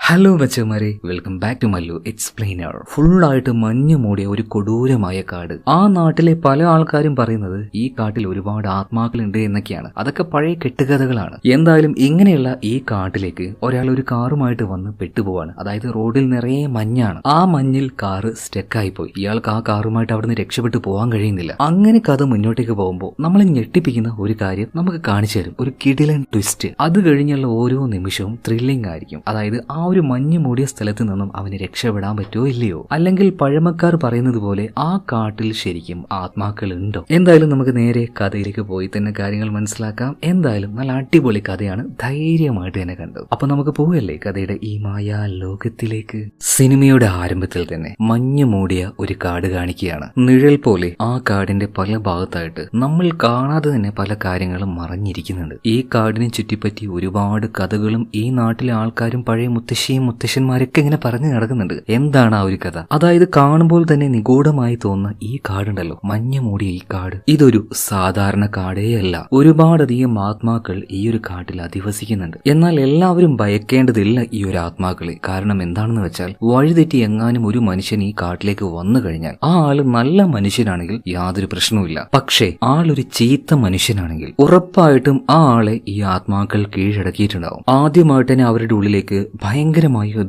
Hello മച്ചമാരെ, welcome back to Mallu explainer. ഫുള്ളായിട്ട് മഞ്ഞ് മൂടിയ ഒരു കൊടൂരമായ കാട്. ആ നാട്ടിലെ പല ആൾക്കാരും പറയുന്നത് ഈ കാട്ടിൽ ഒരുപാട് ആത്മാക്കളുണ്ട് എന്നൊക്കെയാണ്. അതൊക്കെ പഴയ കെട്ടുകഥകളാണ്. എന്തായാലും ഇങ്ങനെയുള്ള ഈ കാട്ടിലേക്ക് ഒരാൾ ഒരു കാറുമായിട്ട് വന്ന് പെട്ടുപോവാണ്. അതായത് റോഡിൽ നിറയെ മഞ്ഞാണ്. ആ മഞ്ഞിൽ കാറ് സ്റ്റക്കായി പോയി. ഇയാൾക്ക് ആ കാറുമായിട്ട് അവിടുന്ന് രക്ഷപ്പെട്ടു പോകാൻ കഴിയുന്നില്ല. അങ്ങനെ കഥ മുന്നോട്ടേക്ക് പോകുമ്പോൾ നമ്മളെ ഞെട്ടിപ്പിക്കുന്ന ഒരു കാര്യം നമുക്ക് കാണിച്ചു തരും. ഒരു കിടിലൻ ട്വിസ്റ്റ്. അത് കഴിഞ്ഞുള്ള ഓരോ നിമിഷവും ത്രില്ലിംഗ് ആയിരിക്കും. അതായത് ആ ഒരു മഞ്ഞ് മൂടിയ സ്ഥലത്ത് നിന്നും അവന് രക്ഷപ്പെടാൻ പറ്റുമോ ഇല്ലയോ, അല്ലെങ്കിൽ പഴമക്കാർ പറയുന്നത് പോലെ ആ കാട്ടിൽ ശരിക്കും ആത്മാക്കൾ ഉണ്ടോ? എന്തായാലും നമുക്ക് നേരെ കഥയിലേക്ക് പോയി തന്നെ കാര്യങ്ങൾ മനസ്സിലാക്കാം. എന്തായാലും നല്ല അടിപൊളി കഥയാണ്, ധൈര്യമായിട്ട് തന്നെ കണ്ടു. അപ്പൊ നമുക്ക് പോവല്ലേ കഥയുടെ ഈ മായാ ലോകത്തിലേക്ക്. സിനിമയുടെ ആരംഭത്തിൽ തന്നെ മഞ്ഞ് മൂടിയ ഒരു കാട് കാണിക്കുകയാണ്. നിഴൽ പോലെ ആ കാടിന്റെ പല ഭാഗത്തായിട്ട് നമ്മൾ കാണാതെ തന്നെ പല കാര്യങ്ങളും മറഞ്ഞിരിക്കുന്നുണ്ട്. ഈ കാടിനെ ചുറ്റിപ്പറ്റി ഒരുപാട് കഥകളും ഈ നാട്ടിലെ ആൾക്കാരും പഴയ മുത്തശ്ശന്മാരൊക്കെ ഇങ്ങനെ പറഞ്ഞു നടക്കുന്നുണ്ട്. എന്താണ് ആ ഒരു കഥ? അതായത് കാണുമ്പോൾ തന്നെ നിഗൂഢമായി തോന്നുന്ന ഈ കാടുണ്ടല്ലോ, മഞ്ഞ് മൂടിയ ഈ കാട്, ഇതൊരു സാധാരണ കാടേയല്ല. ഒരുപാടധികം ആത്മാക്കൾ ഈ ഒരു കാട്ടിൽ അധിവസിക്കുന്നുണ്ട്. എന്നാൽ എല്ലാവരും ഭയക്കേണ്ടതില്ല ഈ ഒരു ആത്മാക്കളെ. കാരണം എന്താണെന്ന് വെച്ചാൽ, വഴിതെറ്റി എങ്ങാനും ഒരു മനുഷ്യൻ ഈ കാട്ടിലേക്ക് വന്നു കഴിഞ്ഞാൽ ആ ആള് നല്ല മനുഷ്യനാണെങ്കിൽ യാതൊരു പ്രശ്നവുമില്ല. പക്ഷേ ആളൊരു ചീത്ത മനുഷ്യനാണെങ്കിൽ ഉറപ്പായിട്ടും ആ ആളെ ഈ ആത്മാക്കൾ കീഴടക്കിയിട്ടുണ്ടാവും. ആദ്യമായിട്ട് തന്നെ അവരുടെ ഉള്ളിലേക്ക് ഭയങ്കരമായ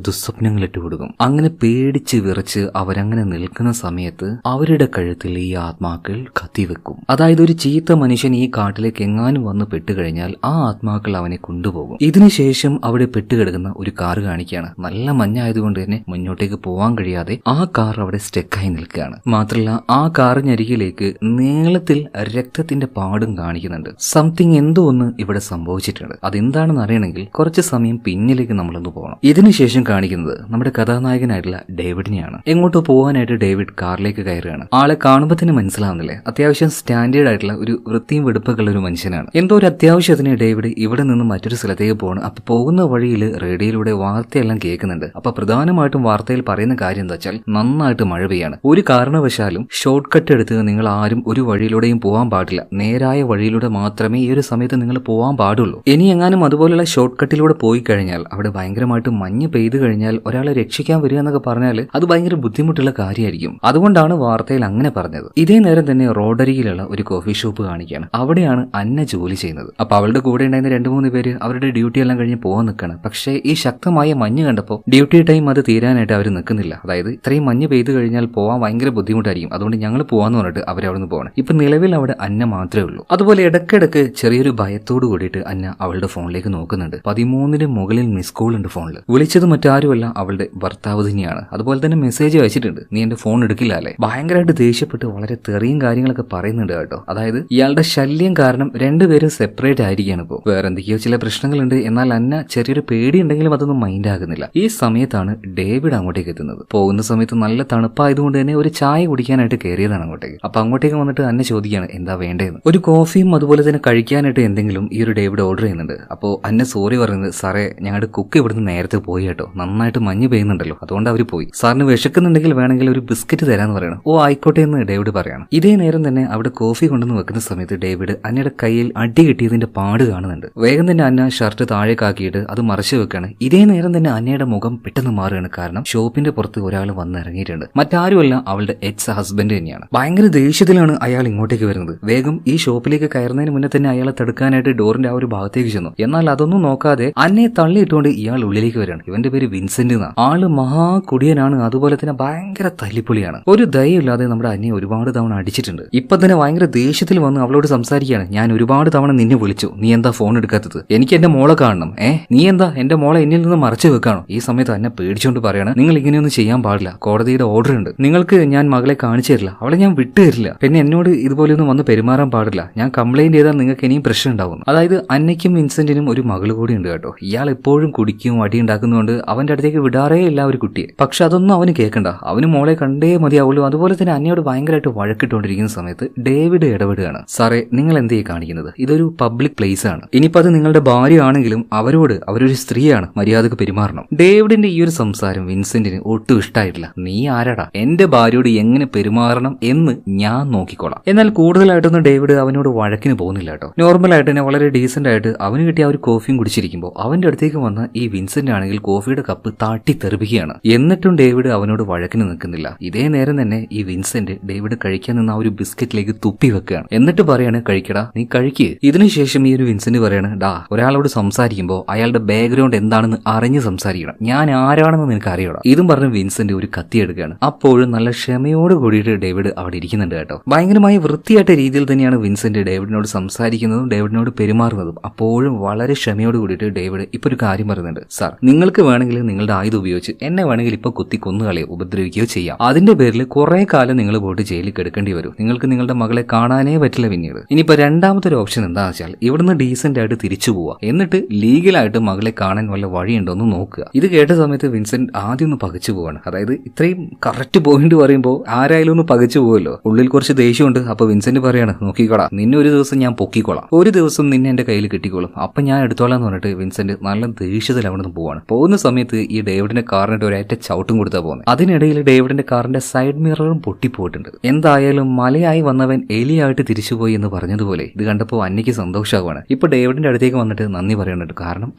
ദുസ്വപ്നങ്ങൾ ഇട്ടുകൊടുക്കും. അങ്ങനെ പേടിച്ച് വിറച്ച് അവരങ്ങനെ നിൽക്കുന്ന സമയത്ത് അവരുടെ കഴുത്തിൽ ഈ ആത്മാക്കൾ കത്തിവെക്കും. അതായത് ഒരു ചീത്ത മനുഷ്യൻ ഈ കാട്ടിലേക്ക് എങ്ങാനും വന്ന് പെട്ടുകഴിഞ്ഞാൽ ആ ആത്മാക്കൾ അവനെ കൊണ്ടുപോകും. ഇതിനുശേഷം അവിടെ പെട്ടുകിടക്കുന്ന ഒരു കാർ കാണിക്കുകയാണ്. നല്ല മഞ്ഞായതുകൊണ്ട് തന്നെ മുന്നോട്ടേക്ക് പോകാൻ കഴിയാതെ ആ കാർ അവിടെ സ്റ്റെക്കായി നിൽക്കുകയാണ്. മാത്രമല്ല ആ കാറിനരികിലേക്ക് നീളത്തിൽ രക്തത്തിന്റെ പാടും കാണിക്കുന്നുണ്ട്. സംതിങ് എന്തോ ഒന്ന് ഇവിടെ സംഭവിച്ചിട്ടുണ്ട്. അതെന്താണെന്ന് അറിയണമെങ്കിൽ കുറച്ച് സമയം പിന്നിലേക്ക് നമ്മളൊന്ന് പോകണം. ഇതിനുശേഷം കാണിക്കുന്നത് നമ്മുടെ കഥാനായകനായിട്ടുള്ള ഡേവിഡിനെയാണ്. എങ്ങോട്ടോ പോകാനായിട്ട് ഡേവിഡ് കാറിലേക്ക് കയറുകയാണ്. ആളെ കാണുമ്പോൾ തന്നെ മനസ്സിലാവുന്നില്ലേ, അത്യാവശ്യം സ്റ്റാൻഡേർഡ് ആയിട്ടുള്ള ഒരു വൃത്തിയും വെടുപ്പൊക്കെ ഉള്ള ഒരു മനുഷ്യനാണ്. എന്തോ ഒരു അത്യാവശ്യത്തിന് ഡേവിഡ് ഇവിടെ നിന്ന് മറ്റൊരു സ്ഥലത്തേക്ക് പോകണം. അപ്പൊ പോകുന്ന വഴിയിൽ റേഡിയോയിലൂടെ വാർത്തയെല്ലാം കേൾക്കുന്നുണ്ട്. അപ്പൊ പ്രധാനമായിട്ടും വാർത്തയിൽ പറയുന്ന കാര്യം എന്താ വെച്ചാൽ, നന്നായിട്ട് മഴ പെയ്യാണ്. ഒരു കാരണവശാലും ഷോർട്ട് കട്ട് എടുത്ത് നിങ്ങൾ ആരും ഒരു വഴിയിലൂടെയും പോകാൻ പാടില്ല. നേരായ വഴിയിലൂടെ മാത്രമേ ഈ ഒരു സമയത്ത് നിങ്ങൾ പോകാൻ പാടുള്ളൂ. ഇനി എങ്ങാനും അതുപോലുള്ള ഷോർട്ട് കട്ടിലൂടെ പോയി കഴിഞ്ഞാൽ അവിടെ ഭയങ്കരമായിട്ട് മഞ്ഞ് പെയ്തു കഴിഞ്ഞാൽ ഒരാളെ രക്ഷിക്കാൻ വരിക എന്നൊക്കെ പറഞ്ഞാൽ അത് ഭയങ്കര ബുദ്ധിമുട്ടുള്ള കാര്യമായിരിക്കും. അതുകൊണ്ടാണ് വാർത്തയിൽ അങ്ങനെ പറഞ്ഞത്. ഇതേ നേരം തന്നെ റോഡരികിലുള്ള ഒരു കോഫി ഷോപ്പ് കാണിക്കുകയാണ്. അവിടെയാണ് അന്ന ജോലി ചെയ്യുന്നത്. അപ്പൊ അവളുടെ കൂടെ ഉണ്ടായിരുന്ന 2-3 പേര് അവരുടെ ഡ്യൂട്ടി എല്ലാം കഴിഞ്ഞ് പോകാൻ നിൽക്കണം. പക്ഷേ ഈ ശക്തമായ മഞ്ഞ് കണ്ടപ്പോൾ ഡ്യൂട്ടി ടൈം അത് തീരാനായിട്ട് അവർ നിൽക്കുന്നില്ല. അതായത് ഇത്രയും മഞ്ഞ് പെയ്തു കഴിഞ്ഞാൽ പോകാൻ ഭയങ്കര ബുദ്ധിമുട്ടായിരിക്കും. അതുകൊണ്ട് ഞങ്ങൾ പോകാന്ന് പറഞ്ഞിട്ട് അവരവിടെ നിന്ന് പോകണം. ഇപ്പൊ നിലവിൽ അവിടെ അന്ന മാത്രമേ ഉള്ളൂ. അതുപോലെ ഇടയ്ക്കിടയ്ക്ക് ചെറിയൊരു ഭയത്തോട് കൂടിയിട്ട് അന്ന അവളുടെ ഫോണിലേക്ക് നോക്കുന്നുണ്ട്. 13 മുകളിൽ മിസ് കോൾ ഉണ്ട് ഫോണിൽ. വിളിച്ചത് മറ്റാരുമല്ല, അവളുടെ ഭർത്താവ് തന്നെയാണ്. അതുപോലെ തന്നെ മെസ്സേജ് അയച്ചിട്ടുണ്ട്, നീ എന്റെ ഫോൺ എടുക്കില്ല അല്ലേ. ഭയങ്കരമായിട്ട് ദേഷ്യപ്പെട്ട് വളരെ തെറിയും കാര്യങ്ങളൊക്കെ പറയുന്നുണ്ട് കേട്ടോ. അതായത് ഇയാളുടെ ശല്യം കാരണം രണ്ടുപേരും സെപ്പറേറ്റ് ആയിരിക്കുകയാണ്. ഇപ്പോൾ വേറെ എന്തൊക്കെയോ ചില പ്രശ്നങ്ങളുണ്ട്. എന്നാൽ അന്ന ചെറിയൊരു പേടി ഉണ്ടെങ്കിലും അതൊന്നും മൈൻഡ് ആകുന്നില്ല. ഈ സമയത്താണ് ഡേവിഡ് അങ്ങോട്ടേക്ക് എത്തുന്നത്. പോകുന്ന സമയത്ത് നല്ല തണുപ്പായതുകൊണ്ട് തന്നെ ഒരു ചായ കുടിക്കാനായിട്ട് കയറിയതാണ് അങ്ങോട്ടേക്ക്. അപ്പൊ അങ്ങോട്ടേക്ക് വന്നിട്ട് അന്ന ചോദിക്കുകയാണ് എന്താ വേണ്ടതെന്ന്. ഒരു കോഫിയും അതുപോലെ തന്നെ കഴിക്കാനായിട്ട് എന്തെങ്കിലും ഈ ഒരു ഡേവിഡ് ഓർഡർ ചെയ്യുന്നുണ്ട്. അപ്പോൾ അന്ന സോറി പറയുന്നത്, സാറേ ഞങ്ങളുടെ കുക്ക് ഇവിടുന്ന് നേരത്തെ പോയി കേട്ടോ, നന്നായിട്ട് മഞ്ഞ് പെയ്യുന്നുണ്ടല്ലോ, അതുകൊണ്ട് അവർ പോയി. സാറിന് വിശക്കുന്നുണ്ടെങ്കിൽ വേണമെങ്കിൽ ഒരു ബിസ്ക്കറ്റ് തരാന്ന് പറയണം. ഓ ആയിക്കോട്ടെ എന്ന് ഡേവിഡ് പറയണം. ഇതേ നേരം തന്നെ അവിടെ കോഫി കൊണ്ടുവന്ന് വെക്കുന്ന സമയത്ത് ഡേവിഡ് അന്നയുടെ കയ്യിൽ അടി കിട്ടിയതിന്റെ പാട് കാണുന്നുണ്ട്. വേഗം തന്നെ അന്ന ഷർട്ട് താഴേക്കാക്കിയിട്ട് അത് മറച്ചു വെക്കാണ്. ഇതേ നേരം തന്നെ അന്നയുടെ മുഖം പെട്ടെന്ന് മാറുകയാണ്. കാരണം ഷോപ്പിന്റെ പുറത്ത് ഒരാൾ വന്ന് ഇറങ്ങിയിട്ടുണ്ട്. മറ്റാരുമല്ല, അവളുടെ എക്സ് ഹസ്ബൻഡ് തന്നെയാണ്. ഭയങ്കര ദേഷ്യത്തിലാണ് അയാൾ ഇങ്ങോട്ടേക്ക് വരുന്നത്. വേഗം ഈ ഷോപ്പിലേക്ക് കയറുന്നതിന് മുന്നേ തന്നെ അയാളെ തടുക്കാനായിട്ട് ഡോറിന്റെ ആ ഒരു ഭാഗത്തേക്ക് ചെന്നു. എന്നാൽ അതൊന്നും നോക്കാതെ അന്നയെ തള്ളിയിട്ടുകൊണ്ട് ഇയാൾ ഉള്ളിലേക്ക് വരികയാണ്. ഇവന്റെ പേര് വിൻസെന്റ് എന്നാണ്. ആള് മഹാകുടിയനാണ്. അതുപോലെ തന്നെ ഭയങ്കര തല്ലിപ്പൊളിയാണ്. ഒരു ദയയില്ലാതെ നമ്മുടെ അന്നയെ ഒരുപാട് തവണ അടിച്ചിട്ടുണ്ട്. ഇപ്പൊ തന്നെ ഭയങ്കര ദേഷ്യത്തിൽ വന്ന് അവളോട് സംസാരിക്കുകയാണ്. ഞാൻ ഒരുപാട് തവണ നിന്നെ വിളിച്ചു, നീ എന്താ ഫോൺ എടുക്കാത്തത്? എനിക്ക് എന്റെ മോളെ കാണണം. നീ എന്താ എന്റെ മോളെ എന്നിൽ നിന്ന് മറച്ചു വെക്കാണോ? ഈ സമയത്ത് അന്നെ പേടിച്ചോണ്ട് പറയാണ്, നിങ്ങൾ ഇങ്ങനെയൊന്നും ചെയ്യാൻ പാടില്ല, കോടതിയുടെ ഓർഡർ ഉണ്ട്. നിങ്ങൾക്ക് ഞാൻ മകളെ കാണിച്ചു തരില്ല, അവളെ ഞാൻ വിട്ടുതരില്ല. പിന്നെ എന്നോട് ഇതുപോലെയൊന്നും വന്ന് പെരുമാറാൻ പാടില്ല. ഞാൻ കംപ്ലൈന്റ് ചെയ്താൽ നിങ്ങൾക്ക് ഇനിയും പ്രശ്നം ഉണ്ടാവും. അതായത് അന്നയ്ക്കും വിൻസെന്റിനും ഒരു മകള് കൂടി ഉണ്ട് കേട്ടോ. ഇയാൾ എപ്പോഴും കുടിക്കും അടി ഉണ്ടാക്കുന്നതുകൊണ്ട് അവന്റെ അടുത്തേക്ക് വിടാറേ ഇല്ല ഒരു കുട്ടിയെ. പക്ഷെ അതൊന്നും അവന് കേൾക്കണ്ട. അവന് മോളെ കണ്ടേ മതിയാവുള്ളൂ. അതുപോലെ തന്നെ അന്നയോട് ഭയങ്കരമായിട്ട് വഴക്കിട്ടുകൊണ്ടിരിക്കുന്ന സമയത്ത് ഡേവിഡ് ഇടപെടുകയാണ്. സാറേ നിങ്ങൾ എന്തേ കാണിക്കുന്നത്? ഇതൊരു പബ്ലിക് പ്ലേസ് ആണ്. ഇനിയിപ്പോ അത് നിങ്ങളുടെ ഭാര്യ ആണെങ്കിലും അവരൊരു സ്ത്രീയാണ്, മര്യാദക്ക് പെരുമാറണം. ഡേവിഡിന്റെ ഈ ഒരു സംസാരം വിൻസെന്റിന് ഒട്ടും ഇഷ്ടമായിട്ടില്ല. നീ ആരാടാ? എന്റെ ഭാര്യയോട് എങ്ങനെ പെരുമാറണം എന്ന് ഞാൻ നോക്കിക്കോളാം. എന്നാൽ കൂടുതലായിട്ടൊന്നും ഡേവിഡ് അവനോട് വഴക്കിന് പോകുന്നില്ല കേട്ടോ. നോർമലായിട്ട് തന്നെ വളരെ ഡീസന്റ് ആയിട്ട് അവന് കിട്ടിയ ഒരു കോഫിയും കുടിച്ചിരിക്കുമ്പോൾ അവന്റെ അടുത്തേക്ക് വന്ന ഈ വിൻസെന്റ് ആണെങ്കിൽ കോഫിയുടെ കപ്പ് തട്ടിത്തെറിപ്പിക്കുകയാണ്. എന്നിട്ടും ഡേവിഡ് അവനോട് വഴക്കിന് നിൽക്കുന്നില്ല. ഇതേ നേരം തന്നെ ഈ വിൻസെന്റ് ഡേവിഡ് കഴിക്കാൻ നിന്ന ആ ഒരു ബിസ്ക്കറ്റിലേക്ക് തുപ്പി വെക്കുകയാണ്. എന്നിട്ട് പറയാണ്, കഴിക്കടാ, നീ കഴിക്കുക. ഇതിനുശേഷം ഈ ഒരു വിൻസെന്റ് പറയാണ്, ഡാ, ഒരാളോട് സംസാരിക്കുമ്പോൾ അയാളുടെ ബാക്ക്ഗ്രൗണ്ട് എന്താണെന്ന് അറിഞ്ഞ് സംസാരിക്കണം, ഞാൻ ആരാണെന്ന് നിനക്ക് അറിയണം. ഇതും പറഞ്ഞ് വിൻസെന്റ് ഒരു കത്തി എടുക്കുകയാണ്. അപ്പോഴും നല്ല ക്ഷമയോട് കൂടിയിട്ട് ഡേവിഡ് അവിടെ ഇരിക്കുന്നുണ്ട് കേട്ടോ. ഭയങ്കരമായ വൃത്തിയായിട്ട രീതിയിൽ തന്നെയാണ് വിൻസെന്റ് ഡേവിഡിനോട് സംസാരിക്കുന്നതും ഡേവിഡിനോട് പെരുമാറുന്നതും. അപ്പോഴും വളരെ ക്ഷമയോട് കൂടിയിട്ട് ഡേവിഡ് ഇപ്പൊ ഒരു കാര്യം പറയുന്നുണ്ട്, സാർ, നിങ്ങൾക്ക് വേണമെങ്കിൽ നിങ്ങളുടെ ആയുധം ഉപയോഗിച്ച് എന്നെ വേണമെങ്കിൽ ഇപ്പൊ കുത്തി കൊന്നുകളയോ ഉപദ്രവിക്കുകയോ ചെയ്യാം. അതിന്റെ പേരിൽ കുറെ കാലം നിങ്ങൾ പോയിട്ട് ജയിലിൽ കിടക്കേണ്ടി വരും. നിങ്ങൾക്ക് നിങ്ങളുടെ മകളെ കാണാനേ പറ്റില്ല പിന്നീട്. ഇനിയിപ്പോ രണ്ടാമത്തെ ഒരു ഓപ്ഷൻ എന്താണെന്ന് വെച്ചാൽ ഇവിടുന്ന് ഡീസന്റ് ആയിട്ട് തിരിച്ചു പോവുക, എന്നിട്ട് ലീഗലായിട്ട് മകളെ കാണാൻ വല്ല വഴിയുണ്ടോ എന്ന് നോക്കുക. ഇത് കേട്ട സമയത്ത് വിൻസെന്റ് ആദ്യം ഒന്ന് പകച്ചു പോവാണ്. അതായത് ഇത്രയും കറക്റ്റ് പോയിന്റ് പറയുമ്പോൾ ആരായാലും ഒന്ന് പകച്ചു പോവല്ലോ. ഉള്ളിൽ കുറച്ച് ദേഷ്യമുണ്ട്. അപ്പൊ വിൻസെന്റ് പറയാണ്, നോക്കിക്കോളാം, നിന്നെ ഒരു ദിവസം ഞാൻ പൊക്കിക്കോളാം, ഒരു ദിവസം നിന്നെ എന്റെ കയ്യിൽ കിട്ടിക്കോളും, അപ്പൊ ഞാൻ എടുത്തോളാം എന്ന് പറഞ്ഞിട്ട് വിൻസെന്റ് നല്ല ദേഷ്യത്തിൽ അവിടെ നിന്ന് പോവാണ്. പോകുന്ന സമയത്ത് ഈ ഡേവിഡിന്റെ കാറിന്റെ ഒരേറ്റ ചവിട്ടും കൊടുത്താ പോകുന്നത്. അതിനിടയിൽ ഡേവിഡിന്റെ കാറിന്റെ സൈഡ് മിററും പൊട്ടിപ്പോയിട്ടുണ്ട്. എന്തായാലും മലയായി വന്നവൻ എലിയായിട്ട് തിരിച്ചുപോയി എന്ന് പറഞ്ഞതുപോലെ ഇത് കണ്ടപ്പോൾ അന്നയ്ക്ക് സന്തോഷമാവാണ്. ഇപ്പൊ ഡേവിഡിന്റെ അടുത്തേക്ക് വന്നിട്ട് നന്ദി പറയുന്നുണ്ട്. കാരണം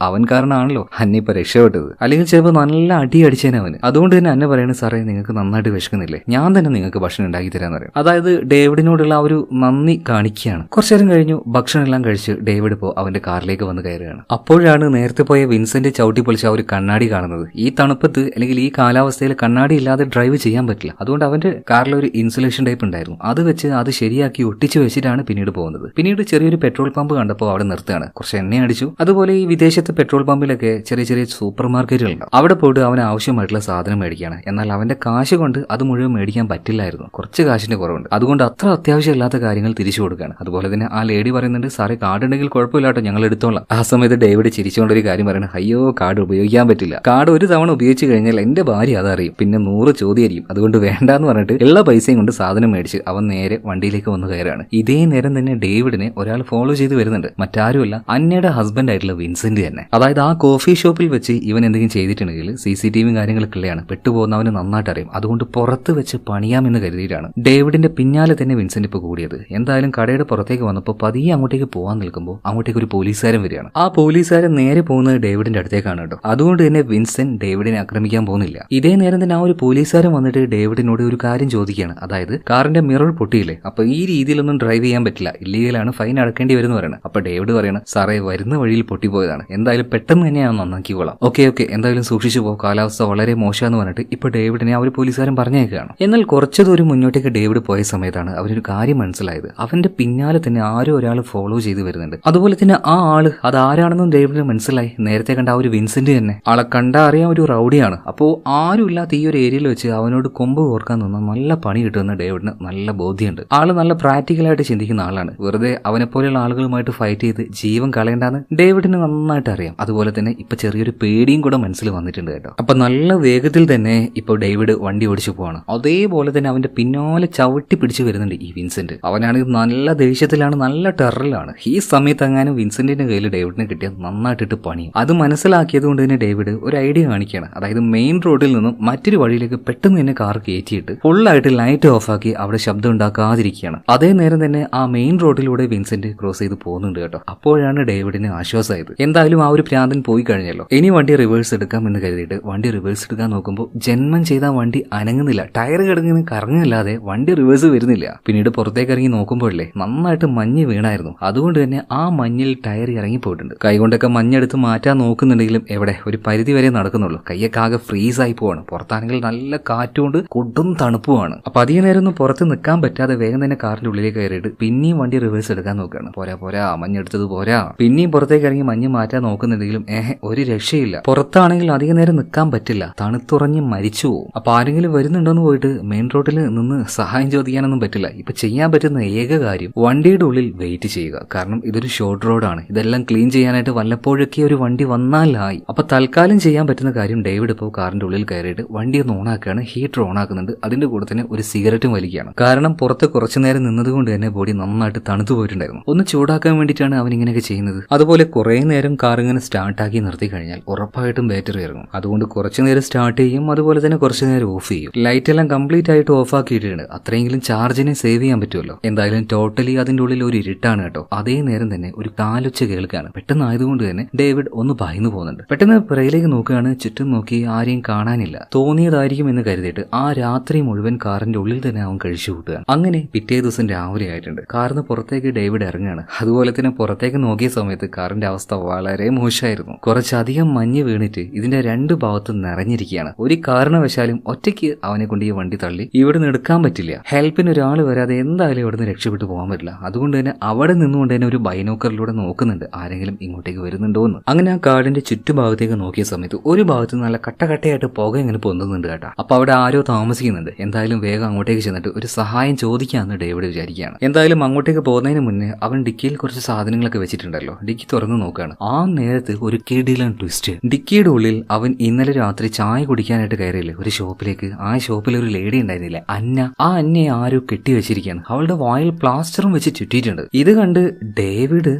അവൻ കാരണമാണല്ലോ അന്ന ഇപ്പൊ രക്ഷപ്പെട്ടത്. അല്ലെങ്കിൽ ചിലപ്പോൾ നല്ല അടി അടിച്ചേനെ അവന്. അതുകൊണ്ട് തന്നെ അന്ന പറയുന്നത്, സാറേ, നിങ്ങൾക്ക് നന്നായിട്ട് വിശക്കുന്നില്ലേ, ഞാൻ തന്നെ നിങ്ങൾക്ക് ഭക്ഷണം ഉണ്ടാക്കി തരാന്ന് പറയും. അതായത് ഡേവിഡിനോടുള്ള ആ ഒരു നന്ദി കാണിക്കുകയാണ്. കുറച്ചു നേരം കഴിഞ്ഞു ഭക്ഷണം എല്ലാം കഴിച്ച് ഡേവിഡ് ഇപ്പോൾ അവന്റെ കാറിലേക്ക് വന്ന് കയറുകയാണ്. അപ്പോഴാണ് നേരത്തെ പോയ വിൻസെന്റ് ചവിട്ടി പൊളിച്ച ആ ഒരു കണ്ണാടി കാണുന്നത്. ഈ തണുപ്പത്ത് അല്ലെങ്കിൽ ഈ കാലാവസ്ഥയിൽ കണ്ണാടി ഇല്ലാതെ ഡ്രൈവ് ചെയ്യാൻ പറ്റില്ല. അതുകൊണ്ട് അവന്റെ കാറിൽ ഒരു ഇൻസുലേഷൻ ടൈപ്പ് ഉണ്ടായിരുന്നു. അത് വെച്ച് അത് ശരിയാക്കി ഒട്ടിച്ചു വെച്ചിട്ടാണ് പിന്നീട് പോകുന്നത്. പിന്നീട് ചെറിയൊരു പെട്രോൾ പമ്പ് കണ്ടപ്പോൾ അവിടെ നിർത്തുകയാണ്. കുറച്ച് എണ്ണ അടിച്ചു. അതുപോലെ ഈ വിദേശത്തെ പെട്രോൾ പമ്പിലൊക്കെ ചെറിയ ചെറിയ സൂപ്പർ മാർക്കറ്റുകളുണ്ട്. അവിടെ പോയിട്ട് അവന് ആവശ്യമായിട്ടുള്ള സാധനം മേടിക്കുകയാണ്. എന്നാൽ അവന്റെ കാശ് കൊണ്ട് അത് മുഴുവൻ മേടിക്കാൻ പറ്റില്ലായിരുന്നു. കുറച്ച് കാശിന്റെ കുറവുണ്ട്. അതുകൊണ്ട് അത്ര അത്യാവശ്യമില്ലാത്ത കാര്യങ്ങൾ തിരിച്ചു കൊടുക്കുകയാണ്. അതുപോലെ തന്നെ ആ ലേഡി പറയുന്നുണ്ട്, സാറേ, കാർഡ് ഉണ്ടെങ്കിൽ കുഴപ്പമില്ലാട്ടോ, ഞങ്ങൾ എടുത്തോളാം. ആ സമയത്ത് ഡേവിഡ് ചിരിച്ചുകൊണ്ടൊരു കാര്യം പറയുന്നത്, അയ്യോ, കാർഡ് ഉപയോഗിക്കാൻ പറ്റില്ല, കാർഡ് ഒരു തവണ ഉപയോഗിച്ച് കഴിഞ്ഞാൽ എന്റെ ഭാര്യ അതറിയും, പിന്നെ 100 ചോദ്യമായിരിക്കും, അതുകൊണ്ട് വേണ്ടാന്ന് പറഞ്ഞിട്ട് എല്ലാ പൈസയും കൊണ്ട് സാധനം മേടിച്ച് അവൻ നേരെ വണ്ടിയിലേക്ക് വന്ന് കയറാണ്. ഇതേ നേരം തന്നെ ഡേവിഡിനെ ഒരാൾ ഫോളോ ചെയ്ത് വരുന്നുണ്ട്. മറ്റാരുമല്ല, അന്നയുടെ ഹസ്ബൻഡ് ആയിട്ടുള്ള വിൻസെന്റ് തന്നെ. അതായത് ആ കോഫി ഷോപ്പിൽ വെച്ച് ഇവൻ എന്തെങ്കിലും ചെയ്തിട്ടുണ്ടെങ്കിൽ CCTV കാര്യങ്ങളൊക്കെ ഉള്ളതാണ്, പെട്ടുപോകുന്നവന് നന്നായിട്ട് അറിയും. അതുകൊണ്ട് പുറത്ത് വെച്ച് പണിയാമെന്ന് കരുതിയിട്ടാണ് ഡേവിഡിന്റെ പിന്നാലെ തന്നെ വിൻസെന്റ് ഇപ്പൊ കൂടിയത്. എന്തായാലും കടയുടെ പുറത്തേക്ക് വന്നപ്പോൾ പതിയെ അങ്ങോട്ടേക്ക് പോകാൻ നിൽക്കുമ്പോൾ അങ്ങോട്ടേക്ക് ഒരു പോലീസുകാരൻ വരികയാണ്. ആ പോലീസുകാരൻ നേരെ പോകുന്നത് ഡേവിഡിന്റെ അടുത്തേക്കാണ് കേട്ടോ. അതുകൊണ്ട് തന്നെ വിൻസെന്റ് ഡേവിഡിനെ ആക്രമിക്കാൻ പോകുന്നില്ല. ഇതേ നേരം തന്നെ ആ ഒരു പോലീസുകാരൻ വന്നിട്ട് ഡേവിഡിനോട് ഒരു കാര്യം ചോദിക്കുകയാണ്. അതായത് കാറിന്റെ മിറർ പൊട്ടിയില്ലേ, അപ്പൊ ഈ രീതിയിലൊന്നും ഡ്രൈവ് ചെയ്യാൻ പറ്റില്ല, ഇല്ലീഗലാണ്, ഫൈൻ അടക്കേണ്ടി വരുന്നു പറയണം. അപ്പൊ ഡേവിഡ് പറയണം, സാറേ, വരുന്ന വഴിയിൽ പൊട്ടിപ്പോയതാണ്, എന്തായാലും പെട്ടെന്ന് തന്നെ ഞാൻ നന്നാക്കിക്കോളാം, ഓക്കെ എന്തായാലും സൂക്ഷിച്ചു പോകും, കാലാവസ്ഥ വളരെ മോശമെന്ന് പറഞ്ഞിട്ട് ഇപ്പൊ ഡേവിഡിനെ ആ ഒരു പോലീസുകാരൻ പറഞ്ഞേക്കുകയാണ്. എന്നാൽ കുറച്ചു ദൂരം മുന്നോട്ടേക്ക് ഡേവിഡ് പോയ സമയത്താണ് അവരൊരു കാര്യം മനസ്സിലായത്. അവന്റെ പിന്നാലെ തന്നെ ആരോ ഒരാൾ ഫോളോ ചെയ്ത് വരുന്നുണ്ട്. അതുപോലെ തന്നെ ആ ആള് അതാരാണെന്നും ഡേവിഡിന് മനസ്സിലായി. നേരത്തെ കണ്ട ആ ഒരു വിൻസെന്റ് തന്നെ. ആളെ കണ്ടാ അറിയാൻ ഒരു റൗഡിയാണ്. അപ്പോ ആരും ഇല്ലാത്ത ഈ ഒരു ഏരിയയിൽ വെച്ച് അവനോട് കൊമ്പ് കോർക്കാൻ നിന്ന നല്ല പണി കിട്ടുമെന്ന് ഡേവിഡിന് നല്ല ബോധ്യമുണ്ട്. ആള് നല്ല പ്രാക്ടിക്കലായിട്ട് ചിന്തിക്കുന്ന ആളാണ്. വെറുതെ അവനെ പോലെയുള്ള ആളുകളുമായിട്ട് ഫൈറ്റ് ചെയ്ത് ജീവൻ കളയേണ്ടാന്ന് ഡേവിഡിന് നന്നായിട്ട് അറിയാം. അതുപോലെ തന്നെ ഇപ്പൊ ചെറിയൊരു പേടിയും കൂടെ മനസ്സിൽ വന്നിട്ടുണ്ട് കേട്ടോ. അപ്പൊ നല്ല വേഗത്തിൽ തന്നെ ഇപ്പൊ ഡേവിഡ് വണ്ടി ഓടിച്ചു പോവാണ്. അതേപോലെ തന്നെ അവന്റെ പിന്നാലെ ചവിട്ടി പിടിച്ചു വരുന്നുണ്ട് ഈ വിൻസെന്റ്. അവനാണെങ്കിൽ നല്ല ദേഷ്യത്തിലാണ്, നല്ല ടെററിലാണ്. ഈ സമയത്ത് അങ്ങാനും വിൻസെന്റിന്റെ കയ്യിൽ ഡേവിഡിനെ കിട്ടിയ നന്നായിട്ടിട്ട് പണിയും. അത് മനസ്സിലാക്കിയത് കൊണ്ട് തന്നെ ഡേവിഡ് ഒരു ഐഡിയ കാണിക്കുകയാണ്. അതായത് മെയിൻ റോഡിൽ നിന്നും മറ്റൊരു വഴിയിലേക്ക് പെട്ടെന്ന് തന്നെ കാർ കയറ്റിയിട്ട് ഫുള്ളായിട്ട് ലൈറ്റ് ഓഫ് ആക്കി അവിടെ ശബ്ദം ഉണ്ടാക്കാതിരിക്കുകയാണ്. അതേ നേരം തന്നെ ആ മെയിൻ റോഡിലൂടെ വിൻസെന്റ് ക്രോസ് ചെയ്ത് പോകുന്നുണ്ട് കേട്ടോ. അപ്പോഴാണ് ഡേവിഡിന് ആശ്വാസമായത്. എന്തായാലും ആ ഒരു പ്രാന്തൻ പോയി കഴിഞ്ഞല്ലോ, ഇനി വണ്ടി റിവേഴ്സ് എടുക്കാം എന്ന് കരുതിയിട്ട് വണ്ടി റിവേഴ്സ് എടുക്കാൻ നോക്കുമ്പോൾ ജന്മം ചെയ്ത വണ്ടി അനങ്ങുന്നില്ല. ടയർ കിടങ്ങുന്ന കറങ്ങില്ലാതെ വണ്ടി റിവേഴ്സ് വരുന്നില്ല. പിന്നീട് പുറത്തേക്ക് ഇറങ്ങി നോക്കുമ്പോഴല്ലേ നന്നായിട്ട് മഞ്ഞ് വീണായിരുന്നു. അതുകൊണ്ട് തന്നെ ആ മഞ്ഞിൽ ടയർ ഇറങ്ങിപ്പോയിട്ടുണ്ട്. കൈകൊണ്ടൊക്കെ മഞ്ഞെടുത്ത് മാറ്റാൻ നോക്കുന്നുണ്ടെങ്കിലും എവിടെ, ഒരു പരിധി വരെ നടക്കുന്നുള്ളൂ. കൈയൊക്കെ ആകെ ഫ്രീസ് ആയി പോവാണ്. പുറത്താണെങ്കിൽ നല്ല കാറ്റുകൊണ്ട് കൊടും തണുപ്പുമാണ്. അപ്പൊ അധികം നേരം ഒന്നും പുറത്ത് നിൽക്കാൻ പറ്റാതെ വേഗം തന്നെ കാറിന്റെ ഉള്ളിലേക്ക് കയറിയിട്ട് പിന്നെയും വണ്ടി റിവേഴ്സ് എടുക്കാൻ നോക്കുകയാണ്. പോരാ മഞ്ഞെടുത്തത് പോരാ. പിന്നെയും പുറത്തേക്ക് ഇറങ്ങി മഞ്ഞ് മാറ്റാൻ നോക്കുന്നുണ്ടെങ്കിലും ഒരു രക്ഷയില്ല. പുറത്താണെങ്കിൽ അധികം നേരം നിൽക്കാൻ പറ്റില്ല, തണുത്തുറഞ്ഞ് മരിച്ചു പോകും. അപ്പൊ ആരെങ്കിലും വരുന്നുണ്ടോന്ന് പോയിട്ട് മെയിൻ റോഡിൽ നിന്ന് സഹായം ചോദിക്കാനൊന്നും പറ്റില്ല. ഇപ്പൊ ചെയ്യാൻ പറ്റുന്ന ഏക കാര്യം വണ്ടിയുടെ ഉള്ളിൽ വെയിറ്റ് ചെയ്യുക. കാരണം ഇതൊരു ഷോർട്ട് റോഡാണ്. ഇതെല്ലാം ക്ലീൻ ചെയ്യാനായിട്ട് വല്ലപ്പോഴൊക്കെ ഒരു വണ്ടി വന്നാലായി. അപ്പൊ തൽക്കാലം ചെയ്യാൻ പറ്റുന്ന കാര്യം ഡേവിഡ് ഇപ്പോൾ കാറിന്റെ ഉള്ളിൽ കയറിയിട്ട് വണ്ടി ഒന്ന് ഓണാക്കുകയാണ്. ഹീറ്റർ ഓണാക്കുന്നുണ്ട്. അതിന്റെ കൂടെ തന്നെ ഒരു സിഗരറ്റും വലിക്കുകയാണ്. കാരണം പുറത്ത് കുറച്ചു നേരം നിന്നതുകൊണ്ട് തന്നെ ബോഡി നന്നായിട്ട് തണുത്തു പോയിട്ടുണ്ടായിരുന്നു. ഒന്ന് ചൂടാക്കാൻ വേണ്ടിയിട്ടാണ് അവൻ ഇങ്ങനെയൊക്കെ ചെയ്യുന്നത്. അതുപോലെ കുറെ നേരം കാർ ഇങ്ങനെ സ്റ്റാർട്ടാക്കി നിർത്തി കഴിഞ്ഞാൽ ഉറപ്പായിട്ടും ബാറ്ററി ഇറങ്ങും. അതുകൊണ്ട് കുറച്ചു നേരം സ്റ്റാർട്ട് ചെയ്യും, അതുപോലെ തന്നെ കുറച്ചു നേരം ഓഫ് ചെയ്യും. ലൈറ്റ് എല്ലാം കംപ്ലീറ്റ് ആയിട്ട് ഓഫ് ആക്കിയിട്ടുണ്ട്. അത്രയെങ്കിലും ചാർജിനെ സേവ് ചെയ്യാൻ പറ്റുമല്ലോ. എന്തായാലും ടോട്ടലി അതിന്റെ ഉള്ളിൽ ഒരു ഇരുട്ടാണ് കേട്ടോ. അതേ നേരം തന്നെ ഒരു കാലൊച്ച കേൾക്കാണ്. പെട്ടെന്ന് ആയതുകൊണ്ട് തന്നെ ഡേവിഡ് ഒന്ന് ഭയന്നു പോകുന്നുണ്ട്. പെട്ടെന്ന് പെട്ടെന്ന് പിറയിലേക്ക് നോക്കുകയാണ്. ചുറ്റും നോക്കി ആരെയും കാണാനില്ല. തോന്നിയതായിരിക്കും എന്ന് കരുതിയിട്ട് ആ രാത്രി മുഴുവൻ കാറിന്റെ ഉള്ളിൽ തന്നെ അവൻ കഴിച്ചു കൂട്ടുകയാണ്. അങ്ങനെ പിറ്റേ ദിവസം രാവിലെ ആയിട്ടുണ്ട്. കാറിന് പുറത്തേക്ക് ഡേവിഡ് ഇറങ്ങുകയാണ്. അതുപോലെ തന്നെ പുറത്തേക്ക് നോക്കിയ സമയത്ത് കാറിന്റെ അവസ്ഥ വളരെ മോശമായിരുന്നു. കുറച്ചധികം മഞ്ഞ് വീണിട്ട് ഇതിന്റെ രണ്ട് ഭാഗത്തും നിറഞ്ഞിരിക്കുകയാണ്. ഒരു കാരണവശാലും ഒറ്റയ്ക്ക് അവനെ കൊണ്ട് ഈ വണ്ടി തള്ളി ഇവിടുന്ന് എടുക്കാൻ പറ്റില്ല. ഹെൽപ്പിന് ഒരാൾ വരാതെ എന്തായാലും ഇവിടുന്ന് രക്ഷപ്പെട്ടു പോകാൻ പറ്റില്ല. അതുകൊണ്ട് തന്നെ അവിടെ നിന്നുകൊണ്ട് തന്നെ ഒരു ബൈനോക്കറിലൂടെ നോക്കുന്നുണ്ട് ആരെങ്കിലും ഇങ്ങോട്ടേക്ക് വരുന്നുണ്ടോ എന്ന്. അങ്ങനെ ആ കാടിന്റെ ചുറ്റുഭാഗത്തേക്ക് നോക്കിയ സമയത്ത് ഒരു ഭാഗത്ത് നല്ല കട്ടകട്ടയായിട്ട് പുക ഇങ്ങനെ പൊന്തുന്നുണ്ട് കേട്ടോ. അപ്പൊ അവിടെ ആരോ താമസിക്കുന്നുണ്ട്. എന്തായാലും വേഗം അങ്ങോട്ടേക്ക് ചെന്നിട്ട് ഒരു സഹായം ചോദിക്കാമെന്ന് ഡേവിഡ് വിചാരിക്കുകയാണ്. എന്തായാലും അങ്ങോട്ടേക്ക് പോകുന്നതിന് മുന്നേ അവൻ ഡിക്കിയിൽ കുറച്ച് സാധനങ്ങളൊക്കെ വെച്ചിട്ടുണ്ടല്ലോ. ഡിക്കി തുറന്ന് നോക്കുകയാണ്. ആ നേരത്ത് ഒരു കിടിലൻ ട്വിസ്റ്റ്. ഡിക്കിയുടെ ഉള്ളിൽ അവൻ ഇന്നലെ രാത്രി ചായ കുടിക്കാനായിട്ട് കയറിയില്ലേ ഒരു ഷോപ്പിലേക്ക്. ആ ഷോപ്പിൽ ഒരു ലേഡി ഉണ്ടായിരുന്നില്ലേ, അന്ന. ആ അന്നയെ ആരോ കെട്ടിവെച്ചിരിക്കുകയാണ്. അവളുടെ വായിൽ പ്ലാസ്റ്ററും വെച്ച് ചുറ്റിയിട്ടുണ്ട്. ഇത് കണ്ട് ഡേവിഡ്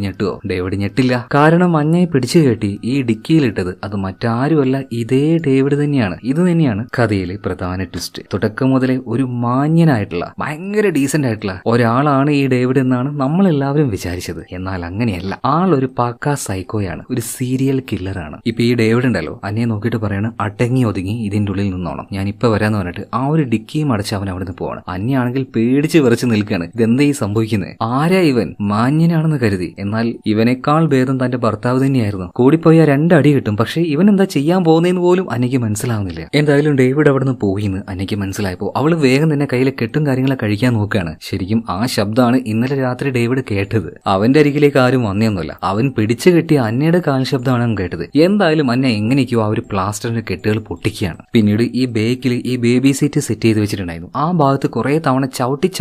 ഞെട്ടുവോ? ഡേവിഡ് ഞെട്ടില്ല. കാരണം അന്നയെ പിടിച്ചു കെട്ടി ഈ ഡിക്കിയിലിട്ടത് അത് മറ്റാരുമല്ല, ഇതേ ഡേവിഡ് തന്നെയാണ്. ഇത് തന്നെയാണ് കഥയിലെ പ്രധാന ട്വിസ്റ്റ്. തുടക്കം മുതലേ ഒരു മാന്യനായിട്ടുള്ള ഭയങ്കര ഡീസന്റ് ആയിട്ടുള്ള ഒരാളാണ് ഈ ഡേവിഡ് എന്നാണ് നമ്മളെല്ലാവരും വിചാരിച്ചത്. എന്നാൽ അങ്ങനെയല്ല. ആളൊരു പക്കാ സൈക്കോയാണ്, ഒരു സീരിയൽ കില്ലറാണ്. ഇപ്പൊ ഈ ഡേവിഡ് ഉണ്ടല്ലോ അന്നയെ നോക്കിയിട്ട് പറയാണ്, അടങ്ങി ഒതുങ്ങി ഇതിന്റെ ഉള്ളിൽ നിന്നോണം, ഞാൻ ഇപ്പൊ വരാന്ന് പറഞ്ഞിട്ട് ആ ഒരു ഡിക്കിയും അടച്ച് അവൻ അവിടെ നിന്ന് പോവാണ്. അന്നയാണെങ്കിൽ പേടിച്ച് വിറച്ച് നിൽക്കുകയാണ്. ഇതെന്താ ഈ സംഭവിക്കുന്നത്? ആരാ ഇവൻ? മാന്യനാണെന്ന് കരുതി. എന്നാൽ ഇവനേക്കാൾ ഭേദം തന്റെ ഭർത്താവ് തന്നെയായിരുന്നു. കൂടിപ്പോയ 2 അടി കിട്ടും. പക്ഷെ ഇവൻ എന്താ ചെയ്യാൻ പോകുന്നതെന്ന് പോലും അന്നയ്ക്ക് മനസ്സിലാവുന്നില്ല. എന്തായാലും ഡേവിഡ് അവിടെ നിന്ന് പോയിന്ന് അന്നയ്ക്ക് മനസ്സിലായപ്പോ അവള് വേഗം തന്നെ കയ്യിലെ കെട്ടും കാര്യങ്ങളെ കഴിക്കാൻ നോക്കുകയാണ്. ശരിക്കും ആ ശബ്ദമാണ് ഇന്നലെ രാത്രി ഡേവിഡ് കേട്ടത്. അവന്റെ അരികിലേക്ക് ആരും വന്നൊന്നുമില്ല. അവൻ പിടിച്ചു കെട്ടിയ അന്നയുടെ കാൽ ശബ്ദമാണ് അവൻ കേട്ടത്. എന്തായാലും അന്ന എങ്ങനെയൊക്കെയോ ആ ഒരു പ്ലാസ്റ്ററിന്റെ കെട്ടുകൾ പൊട്ടിക്കുകയാണ്. പിന്നീട് ഈ ബേക്കിൽ ഈ ബേബി സീറ്റ് സെറ്റ് ചെയ്ത് വെച്ചിട്ടുണ്ടായിരുന്നു. ആ ഭാഗത്ത് കുറെ തവണ ചവിട്ടി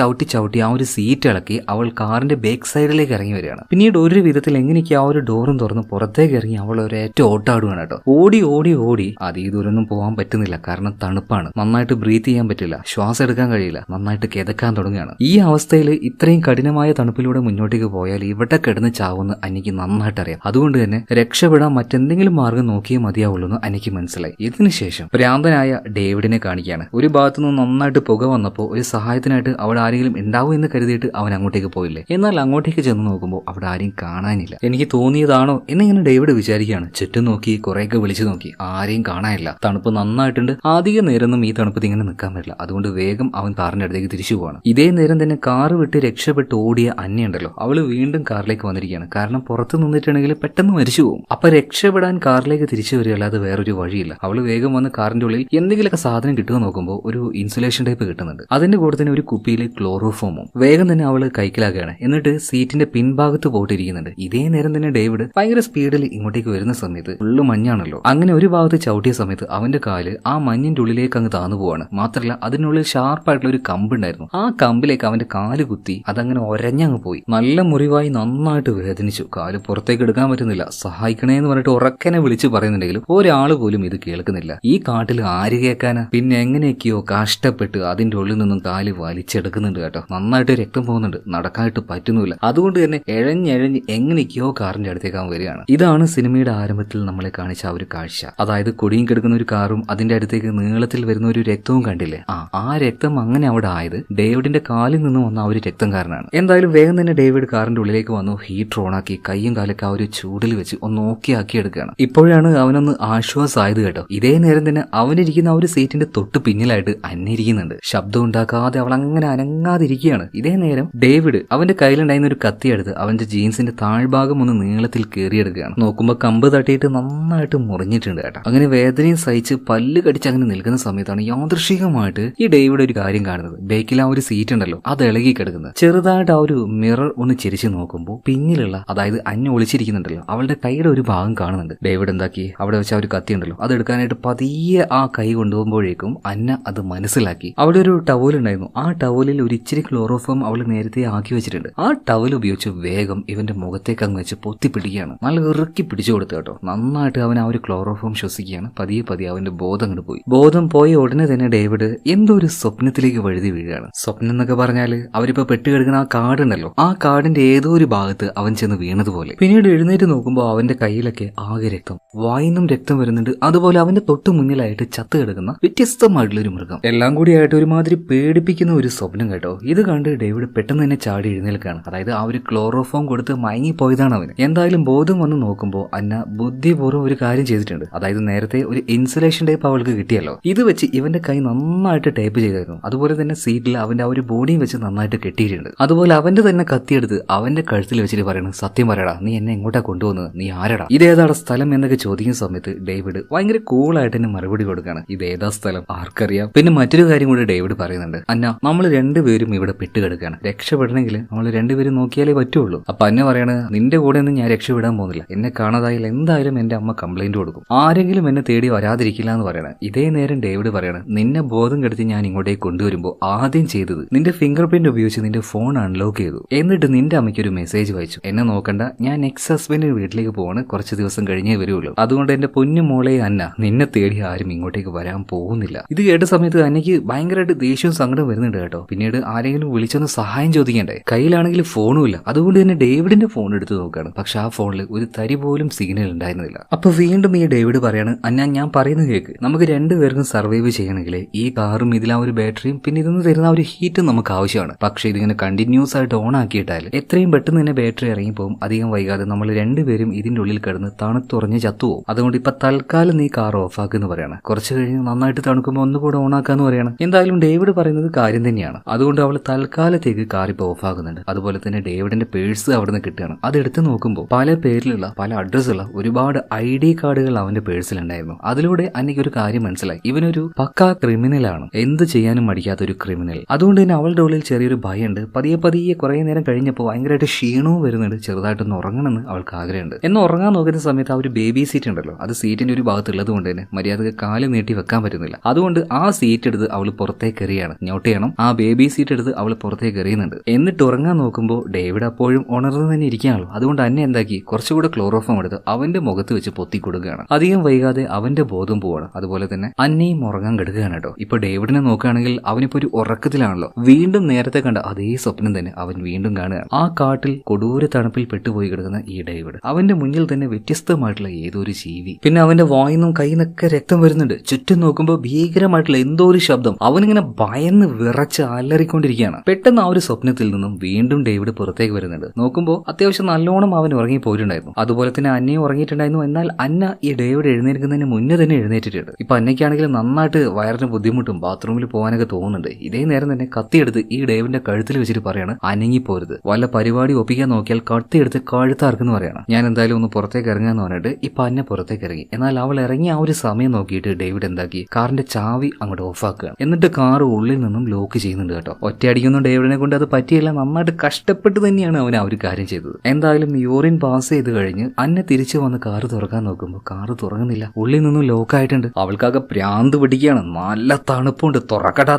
ആ ഒരു സീറ്റ് ഇളക്കി അവൾ കാറിന്റെ ബേക്ക് സൈഡിലേക്ക് ഇറങ്ങി വരികയാണ്. പിന്നീട് ഒരു വിധത്തിൽ എങ്ങനെയൊക്കെ ആ ഒരു ഡോറും തുറന്ന് പുറത്തേക്ക് ഇറങ്ങി അവൾ ഒരേറ്റ ഓട്ടാടുകയാണ് കേട്ടോ. ഓടി അതീ ദൂരൊന്നും പോകാൻ പറ്റുന്നില്ല. കാരണം തണുപ്പാണ്. നന്നായിട്ട് ബ്രീത്ത് ചെയ്യാൻ പറ്റില്ല, ശ്വാസം എടുക്കാൻ കഴിയില്ല, നന്നായിട്ട് കിതക്കാൻ തുടങ്ങുകയാണ്. ഈ അവസ്ഥയിൽ ഇത്രയും കഠിനമായ തണുപ്പിലൂടെ മുന്നോട്ടേക്ക് പോയാൽ ഇവിടെ കിടന്ന് ചാവുമെന്ന് അനിക്ക് നന്നായിട്ട് അറിയാം. അതുകൊണ്ട് തന്നെ രക്ഷപ്പെടാൻ മറ്റെന്തെങ്കിലും മാർഗം നോക്കിയേ മതിയാവുള്ളൂ എന്ന് എനിക്ക് മനസ്സിലായി. ഇതിനുശേഷം ഭ്രാന്തനായ ഡേവിഡിനെ കാണിക്കുകയാണ്. ഒരു ഭാഗത്തുനിന്ന് നന്നായിട്ട് പുക വന്നപ്പോൾ ഒരു സഹായത്തിനായിട്ട് അവിടെ ആരെങ്കിലും ഉണ്ടാവും എന്ന് കരുതിയിട്ട് അവൻ അങ്ങോട്ടേക്ക് പോയില്ലേ. എന്നാൽ അങ്ങോട്ടേക്ക് ചെന്ന് നോക്കുമ്പോൾ അവിടെ ആരെയും കാണാനില്ല. എനിക്ക് തോന്നിയതാണോ എന്നിങ്ങനെ ഡേവിഡ് വിചാരിക്കുകയാണ്. ചുറ്റും നോക്കി കുറെയൊക്കെ വിളിച്ചു നോക്കി, ആരെയും കാണാനില്ല. തണുപ്പ് നന്നായിട്ടുണ്ട്. അധികം നേരമൊന്നും ഈ തണുപ്പത്ത് ഇങ്ങനെ നിൽക്കാൻ പറ്റില്ല. അതുകൊണ്ട് വേഗം അവൻ കാറിന്റെ അടുത്തേക്ക് തിരിച്ചു പോവാണ്. ഇതേ നേരം തന്നെ കാറ് വിട്ട് രക്ഷപ്പെട്ട് ഓടിയ അന്നയുണ്ടല്ലോ, അവള് വീണ്ടും കാറിലേക്ക് വന്നിരിക്കുകയാണ്. കാരണം പുറത്ത് നിന്നിട്ടുണ്ടെങ്കിൽ പെട്ടെന്ന് മരിച്ചു പോകും. അപ്പൊ രക്ഷപ്പെടാൻ കാറിലേക്ക് തിരിച്ചു വരികയല്ലാതെ വേറൊരു വഴിയില്ല. അവള് വേഗം വന്ന് കാറിന്റെ ഉള്ളിൽ എന്തെങ്കിലുമൊക്കെ സാധനം കിട്ടുക നോക്കുമ്പോൾ ഒരു ഇൻസുലേഷൻ ടൈപ്പ് കിട്ടുന്നുണ്ട്. അതിന്റെ കൂടെ തന്നെ ഒരു കുപ്പിയിൽ ക്ലോറോഫോമും. വേഗം തന്നെ അവള് കൈക്കലാക്കുകയാണ്. എന്നിട്ട് സീറ്റിന്റെ പിൻഭാഗത്ത് പോയിട്ടിരിക്കുന്നുണ്ട്. ഇതേ നേരം തന്നെ ഡേവിഡ് ഭയങ്കര സ്പീഡിൽ ഇങ്ങോട്ടേക്ക് വരുന്ന സമയത്ത് ഫുള്ള് മഞ്ഞാണല്ലോ. അങ്ങനെ ഒരു ഭാഗത്ത് ചവിട്ടിയ സമയത്ത് അവന്റെ കാല് ആ മഞ്ഞിന്റെ ഉള്ളിലേക്ക് അങ്ങ് താന്നു പോവാണ്. മാത്രമല്ല അതിനുള്ളിൽ ഷാർപ്പായിട്ടുള്ള ഒരു കമ്പുണ്ടായിരുന്നു. ആ കമ്പിലേക്ക് അവന്റെ കാല് കുത്തി അതങ്ങനെ ഒരഞ്ഞങ്ങ് പോയി. നല്ല മുറിവായി നന്നായിട്ട് വേദനിച്ചു. കാല് പുറത്തേക്ക് എടുക്കാൻ പറ്റുന്നില്ല. സഹായിക്കണേ എന്ന് പറഞ്ഞിട്ട് ഉറക്കനെ വിളിച്ചു പറയുന്നുണ്ടെങ്കിലും ഒരാള് പോലും ഇത് കേൾക്കുന്നില്ല. ഈ കാട്ടിൽ ആര് കേൾക്കാനാ? പിന്നെ എങ്ങനെയൊക്കെയോ കഷ്ടപ്പെട്ട് അതിന്റെ ഉള്ളിൽ നിന്നും കാല് വലിച്ചെടുക്കുന്നുണ്ട് കേട്ടോ. നന്നായിട്ട് രക്തം പോകുന്നുണ്ട്. നടക്കാനായിട്ട് പറ്റുന്നില്ല. അതുകൊണ്ട് തന്നെ എഴഞ്ഞെഴഞ്ഞ് എങ്ങനെയൊക്കെയോ കാറിന്റെ അടുത്തേക്ക് അവൻ വരികയാണ്. ഇതാണ് സിനിമയുടെ ആരംഭത്തിൽ നമ്മളെ കാണിച്ച ആ ഒരു കാഴ്ച. അതായത് കൊടിയും കിടക്കുന്ന ഒരു കാറും അതിന്റെ അടുത്തേക്ക് നീളത്തിൽ വരുന്ന ഒരു രക്തവും കണ്ടില്ലേ. ആ രക്തം അങ്ങനെ അവിടെ ആയത് ഡേവിഡിന്റെ കാലിൽ നിന്ന് വന്ന ആ ഒരു രക്തം കാരനാണ്. എന്തായാലും വേഗം തന്നെ ഡേവിഡ് കാറിന്റെ ഉള്ളിലേക്ക് വന്നു. ഹീറ്റർ ഓണാക്കി കൈയും കാലൊക്കെ ആ ഒരു ചൂടിൽ വെച്ച് ഒന്ന് ആക്കി എടുക്കുകയാണ്. ഇപ്പോഴാണ് അവനൊന്ന് ആശ്വാസമായത് കേട്ടോ. ഇതേ നേരം തന്നെ അവനിരിക്കുന്ന ആ ഒരു സീറ്റിന്റെ തൊട്ട് പിന്നിലായിട്ട് അന്നിരിക്കുന്നുണ്ട്. ശബ്ദം ഉണ്ടാക്കാതെ അവൾ അങ്ങനെ അനങ്ങാതിരിക്കുകയാണ്. ഇതേ നേരം ഡേവിഡ് അവന്റെ കയ്യിലുണ്ടായിരുന്ന ഒരു കത്തിയെടുത്ത് അവന്റെ ജീൻസിന്റെ താഴ്ഭാഗം ഒന്ന് നീളത്തിൽ കീറിയെടുക്കുകയാണ്. നോക്കുമ്പോൾ കമ്പ് തട്ടിയിട്ട് നന്നായിട്ട് മുറിഞ്ഞിട്ടുണ്ട് കേട്ടോ. അങ്ങനെ വേദനയും സഹിച്ച് പല്ല് കടിച്ച് അങ്ങനെ നിൽക്കുന്ന സമയത്താണ് യാദൃശ്ചികമായിട്ട് ഈ ഡേവിഡ് ഒരു കാര്യം കാണുന്നത്. ബേക്കിൽ ആ ഒരു സീറ്റ് ഉണ്ടല്ലോ അത് ഇളകി കിടക്കുന്നത്. ചെറുതായിട്ട് ആ ഒരു മിറർ ഒന്ന് ചിരിച്ചു നോക്കുമ്പോൾ പിന്നിലുള്ള അതായത് അന്ന ഒളിച്ചിരിക്കുന്നുണ്ടല്ലോ അവളുടെ കൈയുടെ ഒരു ഭാഗം കാണുന്നുണ്ട്. ഡേവിഡ് എന്താക്കി അവിടെ വെച്ച ഒരു കത്തി ഉണ്ടല്ലോ അത് എടുക്കാനായിട്ട് പതിയെ ആ കൈ കൊണ്ടുപോകുമ്പോഴേക്കും അന്ന അത് മനസ്സിലാക്കി. അവിടെ ഒരു ടവൽ ഉണ്ടായിരുന്നു. ആ ടവലിൽ ഒരു ഇച്ചിരി ക്ലോറോഫോം അവൾ നേരത്തെ ആക്കി വെച്ചിട്ടുണ്ട്. ആ ടവൽ ഉപയോഗിച്ച് വേഗം ഇവന്റെ മുഖത്തേക്ക് അങ്ങ് വെച്ച് പൊത്തിപ്പിടിക്കുകയാണ്. നല്ല ഇറുക്കി പിടിച്ചു കൊടുത്തു കേട്ടോ. നന്നായിട്ട് അവൻ ആ ഒരു ക്ലോറോഫോം ശ്വസിക്കുകയാണ്. പതിയെ അവന്റെ ബോധം അങ്ങോട്ട് പോയി. ബോധം പോയ ഉടനെ തന്നെ ഡേവിഡ് എന്തോ ഒരു സ്വപ്നത്തിലേക്ക് വഴുതി വീഴുകയാണ്. സ്വപ്നം എന്നൊക്കെ പറഞ്ഞാല് അവരിപ്പോ പെട്ടുകിടക്കുന്ന ആ കാടുണ്ടല്ലോ ആ കാടിന്റെ ഏതോ ഒരു ഭാഗത്ത് അവൻ ചെന്ന് വീണതുപോലെ. പിന്നീട് എഴുന്നേറ്റ് നോക്കുമ്പോൾ അവന്റെ കയ്യിലൊക്കെ ആകെ രക്തം, വായിന്നും രക്തം വരുന്നുണ്ട്. അതുപോലെ അവന്റെ തൊട്ടു മുന്നിലായിട്ട് ചത്തു കിടക്കുന്ന വ്യത്യസ്തമായിട്ടുള്ള ഒരു മൃഗം. എല്ലാം കൂടിയായിട്ട് ഒരുമാതിരി പേടിപ്പിക്കുന്ന ഒരു സ്വപ്നം കേട്ടോ. ഇത് കണ്ട് ഡേവിഡ് പെട്ടെന്ന് തന്നെ ചാടി എഴുന്നേൽക്കാണ്. അതായത് ആ ഒരു ക്ലോറോഫോം കൊടുത്ത് മയങ്ങിപ്പോയതാണ് അവന്. എന്തായാലും ബോധം വന്ന് നോക്കുമ്പോൾ അന്ന ബുദ്ധിപൂർവ്വം ഒരു കാര്യം ചെയ്തിട്ടുണ്ട്. അതായത് നേരത്തെ ഒരു ഇൻസുലേഷൻ ടേപ്പ് അവൾക്ക് കിട്ടിയല്ലോ, ഇത് വെച്ച് ഇവന്റെ കൈ നന്നായിട്ട് ടേപ്പ് ചെയ്തായിരുന്നു. അതുപോലെ തന്നെ സീറ്റിൽ അവന്റെ ആ ഒരു ബോഡിയും വെച്ച് നന്നായിട്ട് കെട്ടിയിട്ടുണ്ട്. അതുപോലെ അവന്റെ തന്നെ കത്തിയെടുത്ത് അവന്റെ കഴുത്തിൽ വെച്ചിട്ട് പറയുന്നത്, സത്യം പറയടാ, നീ എന്നെ എങ്ങോട്ടാ കൊണ്ടുവന്നത്, നീ ആരടാ, ഇതേതാടാ സ്ഥലം എന്നൊക്കെ ചോദിക്കുന്ന സമയത്ത് ഡേവിഡ് ഭയങ്കര കൂളായിട്ട് തന്നെ മറുപടി കൊടുക്കാണ്, ഇതേതാ സ്ഥലം ആർക്കറിയാം. പിന്നെ മറ്റൊരു കാര്യം കൂടി ഡേവിഡ് പറയുന്നുണ്ട്, അന്ന നമ്മൾ രണ്ടുപേരും ഇവിടെ പെട്ടുകിടക്കാണ്, രക്ഷപ്പെടണമെങ്കിൽ നമ്മൾ രണ്ടുപേരും നോക്കിയാലേ പറ്റുള്ളൂ. അപ്പൊ അന്ന പറയാണ്, നിന്റെ കൂടെ ഒന്നും ഞാൻ രക്ഷപ്പെടാൻ പോകുന്നില്ല, എന്നെ കാണാതായാലും എന്തായാലും എന്റെ അമ്മ കംപ്ലൈന്റ് കൊടുക്കും, ആരെങ്കിലും എന്നെ തേടി വരാതിരിക്കില്ല എന്ന് പറയണ. ഇതേ നേരം ഡേവിഡ് പറയാണ്, നിന്നെ ബോധം കെടുത്തി ഞാൻ ഇങ്ങോട്ടേക്ക് കൊണ്ടുവരുമ്പോൾ ആദ്യം ചെയ്തത് നിന്റെ ഫിംഗർ പ്രിന്റ് ഉപയോഗിച്ച് നിന്റെ ഫോൺ അൺലോക്ക് ചെയ്തു, എന്നിട്ട് നിന്റെ അമ്മയ്ക്ക് ഒരു മെസ്സേജ് വായിച്ചു, എന്നെ നോക്കണ്ട, ഞാൻ എക്സ് ഹസ്ബൻഡിന്റെ വീട്ടിലേക്ക് പോവാണ്, കുറച്ച് ദിവസം കഴിഞ്ഞേ വരുള്ളൂ, അതുകൊണ്ട് എന്റെ പൊന്നു മോളെ അന്ന, നിന്നെ തേടി ആരും ഇങ്ങോട്ടേക്ക് വരാൻ പോകുന്നില്ല. ഇത് കേട്ട സമയത്ത് അന്നയ്ക്ക് ഭയങ്കരമായിട്ട് ദേഷ്യവും സങ്കടം വരുന്നുണ്ട് കേട്ടോ. പിന്നീട് ആരെങ്കിലും വിളിച്ചൊന്ന് സഹായം ചോദിക്കണ്ടേ, കയ്യിലാണെങ്കിൽ ഫോണും ഇല്ല. അതുകൊണ്ട് തന്നെ ഡേവിഡിന്റെ ഫോൺ എടുത്ത് നോക്കുകയാണ്. പക്ഷെ ആ ഫോണിൽ ഒരു തരി പോലും സിഗ്നൽ ഉണ്ടായിരുന്നില്ല. അപ്പൊ വീണ്ടും ഈ ഡേവിഡ് പറയാണ്, അന്ന ഞാൻ പറയുന്നത് കേക്ക്, നമുക്ക് രണ്ടുപേർക്കും സർവൈവ് ചെയ്യണമെങ്കിൽ ഈ കാറും ഇതിലാ ഒരു ബാറ്ററിയും പിന്നെ ഇതൊന്ന് തരുന്ന ഒരു ഹീറ്റും നമുക്ക് ആവശ്യമാണ്. പക്ഷെ ഇതിങ്ങനെ കണ്ടിന്യൂസ് ആയിട്ട് ഓൺ ആക്കിയിട്ടാൽ എത്രയും പെട്ടെന്ന് തന്നെ ബാറ്ററി ഇറങ്ങിപ്പോകും. അധികം വൈകാതെ നമ്മൾ രണ്ടുപേരും ഇതിന്റെ ഉള്ളിൽ കിടന്ന് തണുത്തുറഞ്ഞ് ചത്തുപോകും. അതുകൊണ്ട് ഇപ്പൊ തൽക്കാലം നീ കാർ ഓഫ് ആക്കുന്ന് പറയാണ്. കുറച്ച് കഴിഞ്ഞ് നന്നായിട്ട് തണുക്കുമ്പോൾ ഒന്നുകൂടെ ഓൺ ആക്കാന്ന് പറയാണ്. എന്തായാലും ഡേവിഡ് പറയുന്നത് കാര്യം തന്നെയാണ്. അതുകൊണ്ട് അവൾ തൽക്കാലത്തേക്ക് കാർ ഇപ്പൊ ഓഫ് ആകുന്നുണ്ട്. അതുപോലെ തന്നെ ഡേവിഡിന്റെ പേഴ്സ് അവിടുന്ന് കിട്ടുകയാണ്. അത് എടുത്ത് നോക്കുമ്പോൾ പല പേരിലുള്ള പല അഡ്രസ്സുള്ള ഒരുപാട് ID കാർഡുകൾ അവന്റെ പേഴ്സിലുണ്ടായിരുന്നു. അതിലൂടെ അന്നയ്ക്ക് ഒരു കാര്യം മനസ്സിലായി, ഇവനൊരു പക്കാ ക്രിമിനലാണ്, എന്ത് ചെയ്യാനും മടിക്കാത്ത ഒരു ക്രിമിനൽ. അതുകൊണ്ട് തന്നെ അവളുടെ ഉള്ളിൽ ചെറിയൊരു ഭയമുണ്ട്. പതിയെ കുറെ നേരം കഴിഞ്ഞപ്പോൾ ഭയങ്കരമായിട്ട് ക്ഷീണവും വരുന്നുണ്ട്. ചെറുതായിട്ടൊന്ന് ഉറങ്ങണമെന്ന് അവൾക്ക് ആഗ്രഹമുണ്ട്. എന്ന് ഉറങ്ങാൻ നോക്കുന്ന സമയത്ത് ആ ഒരു ബേബി സീറ്റ് ഉണ്ടല്ലോ, അത് സീറ്റിന്റെ ഒരു ഭാഗത്തുള്ളത് കൊണ്ട് തന്നെ മര്യാദക്ക് കാല് നീട്ടി വെക്കാൻ പറ്റുന്നില്ല. അതുകൊണ്ട് ആ സീറ്റ് എടുത്ത് അവൾ പുറത്തേക്ക് എറിയാണ്. നോട്ട് ചെയ്യണം, ആ ബേബി സീറ്റ് എടുത്ത് അവൾ പുറത്തേക്ക് എറിയുന്നുണ്ട്. എന്നിട്ട് ഉറങ്ങാൻ നോക്കുമ്പോൾ ഡേവിഡ് അപ്പോഴും ഉണർന്ന് തന്നെ ഇരിക്കുകയാണല്ലോ. അതുകൊണ്ട് അന്നെ എന്താക്കി, കുറച്ചുകൂടെ ക്ലോറോഫോം എടുത്ത് അവന്റെ മുഖത്ത് വെച്ച് പൊത്തി കൊടുക്കുകയാണ്. അധികം വൈകാതെ അവന്റെ ബോധം പോവാണ്. അതുപോലെ തന്നെ അന്നയും ഉറങ്ങാൻ കിടക്കുകയാണ് കേട്ടോ. ഇപ്പൊ ഡേവിഡിനെ നോക്കുകയാണെങ്കിൽ അവനിപ്പോ ഒരു ഉറക്കത്തിലാണല്ലോ. വീണ്ടും നേരത്തെ കണ്ട അതേ സ്വപ്നം തന്നെ അവൻ വീണ്ടും കാണുകയാണ്. ആ കാട്ടിൽ കൊടൂര തണുപ്പിൽ പെട്ടുപോയി കിടക്കുന്ന ഈ ഡേവിഡ്, അവന്റെ മുന്നിൽ തന്നെ വ്യത്യസ്തമായിട്ടുള്ള ഏതോ ഒരു ജീവി. പിന്നെ അവന്റെ വായിന്നും കൈന്നൊക്കെ രക്തം വരുന്നുണ്ട്. ചുറ്റും നോക്കുമ്പോൾ ഭീകരമായിട്ടുള്ള എന്തോ ഒരു ശബ്ദം. അവനിങ്ങനെ ഭയന്ന് വിറച്ച് അലറിക്കൊണ്ടിരിക്കുകയാണ്. പെട്ടെന്ന് ആ ഒരു സ്വപ്നത്തിൽ നിന്നും വീണ്ടും ഡേവിഡ് പുറത്തേക്ക് വരുന്നുണ്ട്. നോക്കുമ്പോൾ അത്യാവശ്യം നല്ലോണം അവൻ ഉറങ്ങി പോയിട്ടുണ്ടായിരുന്നു. അതുപോലെ തന്നെ അന്നയും ഉറങ്ങിയിട്ടുണ്ടായിരുന്നു. എന്നാൽ അന്ന ഈ ഡേവിഡ് എഴുന്നേൽക്കുന്നതിന് മുന്നേ തന്നെ എഴുന്നേറ്റിട്ടുണ്ട്. ഇപ്പൊ അന്നയ്ക്കാണെങ്കിൽ നന്നായിട്ട് വയറിന് ബുദ്ധിമുട്ടും ബാത്റൂമിൽ പോകാനൊക്കെ തോന്നുന്നുണ്ട്. ഇതേ നേരം തന്നെ കത്തിയെടുത്ത് ഈ ഡേവിഡിന്റെ കഴുത്തിൽ വെച്ചിട്ട് പറയാണ്, അനങ്ങിപ്പോരുത്, വല്ല പരിപാടി ഒപ്പിക്കാൻ നോക്കിയാൽ കത്തിയെടുത്ത് കഴുത്താർക്കെന്ന് പറയാണ്. ഞാൻ എന്തായാലും ഒന്ന് പുറത്തേക്ക് ഇറങ്ങാന്ന് പറഞ്ഞിട്ട് ഇപ്പൊ അന്ന പുറത്തേക്ക് ഇറങ്ങി. എന്നാൽ അവൾ ഇറങ്ങി ആ ഒരു സമയം നോക്കിയിട്ട് ഡേവിഡ് എന്താക്കി, കാറിന്റെ ചാവി അങ്ങോട്ട് ഓഫാക്കുകയാണ്. എന്നിട്ട് കാർ ഉള്ളിൽ നിന്നും ലോക്ക് ചെയ്യുന്നുണ്ട് കേട്ടോ. ഒറ്റയടിക്കൊന്നും ഡേവിഡിനെ കൊണ്ട് അത് പറ്റിയില്ല. നന്നായിട്ട് കഷ്ടപ്പെട്ട് തന്നെയാണ് അവൻ ആ ഒരു കാര്യം ചെയ്തത്. എന്തായാലും യൂറിൻ പാസ് ചെയ്ത് കഴിഞ്ഞ് അന്ന തിരിച്ചു വന്ന് കാറ് തുറക്കാൻ നോക്കുമ്പോൾ കാറ് തുറങ്ങുന്നില്ല. ഉള്ളിൽ നിന്നും ലോക്കായിട്ടുണ്ട്. അവൾക്കാകെ ഭ്രാന്ത് പിടിക്കുകയാണ്. നല്ല തണുപ്പുണ്ട്. തുറക്കടാ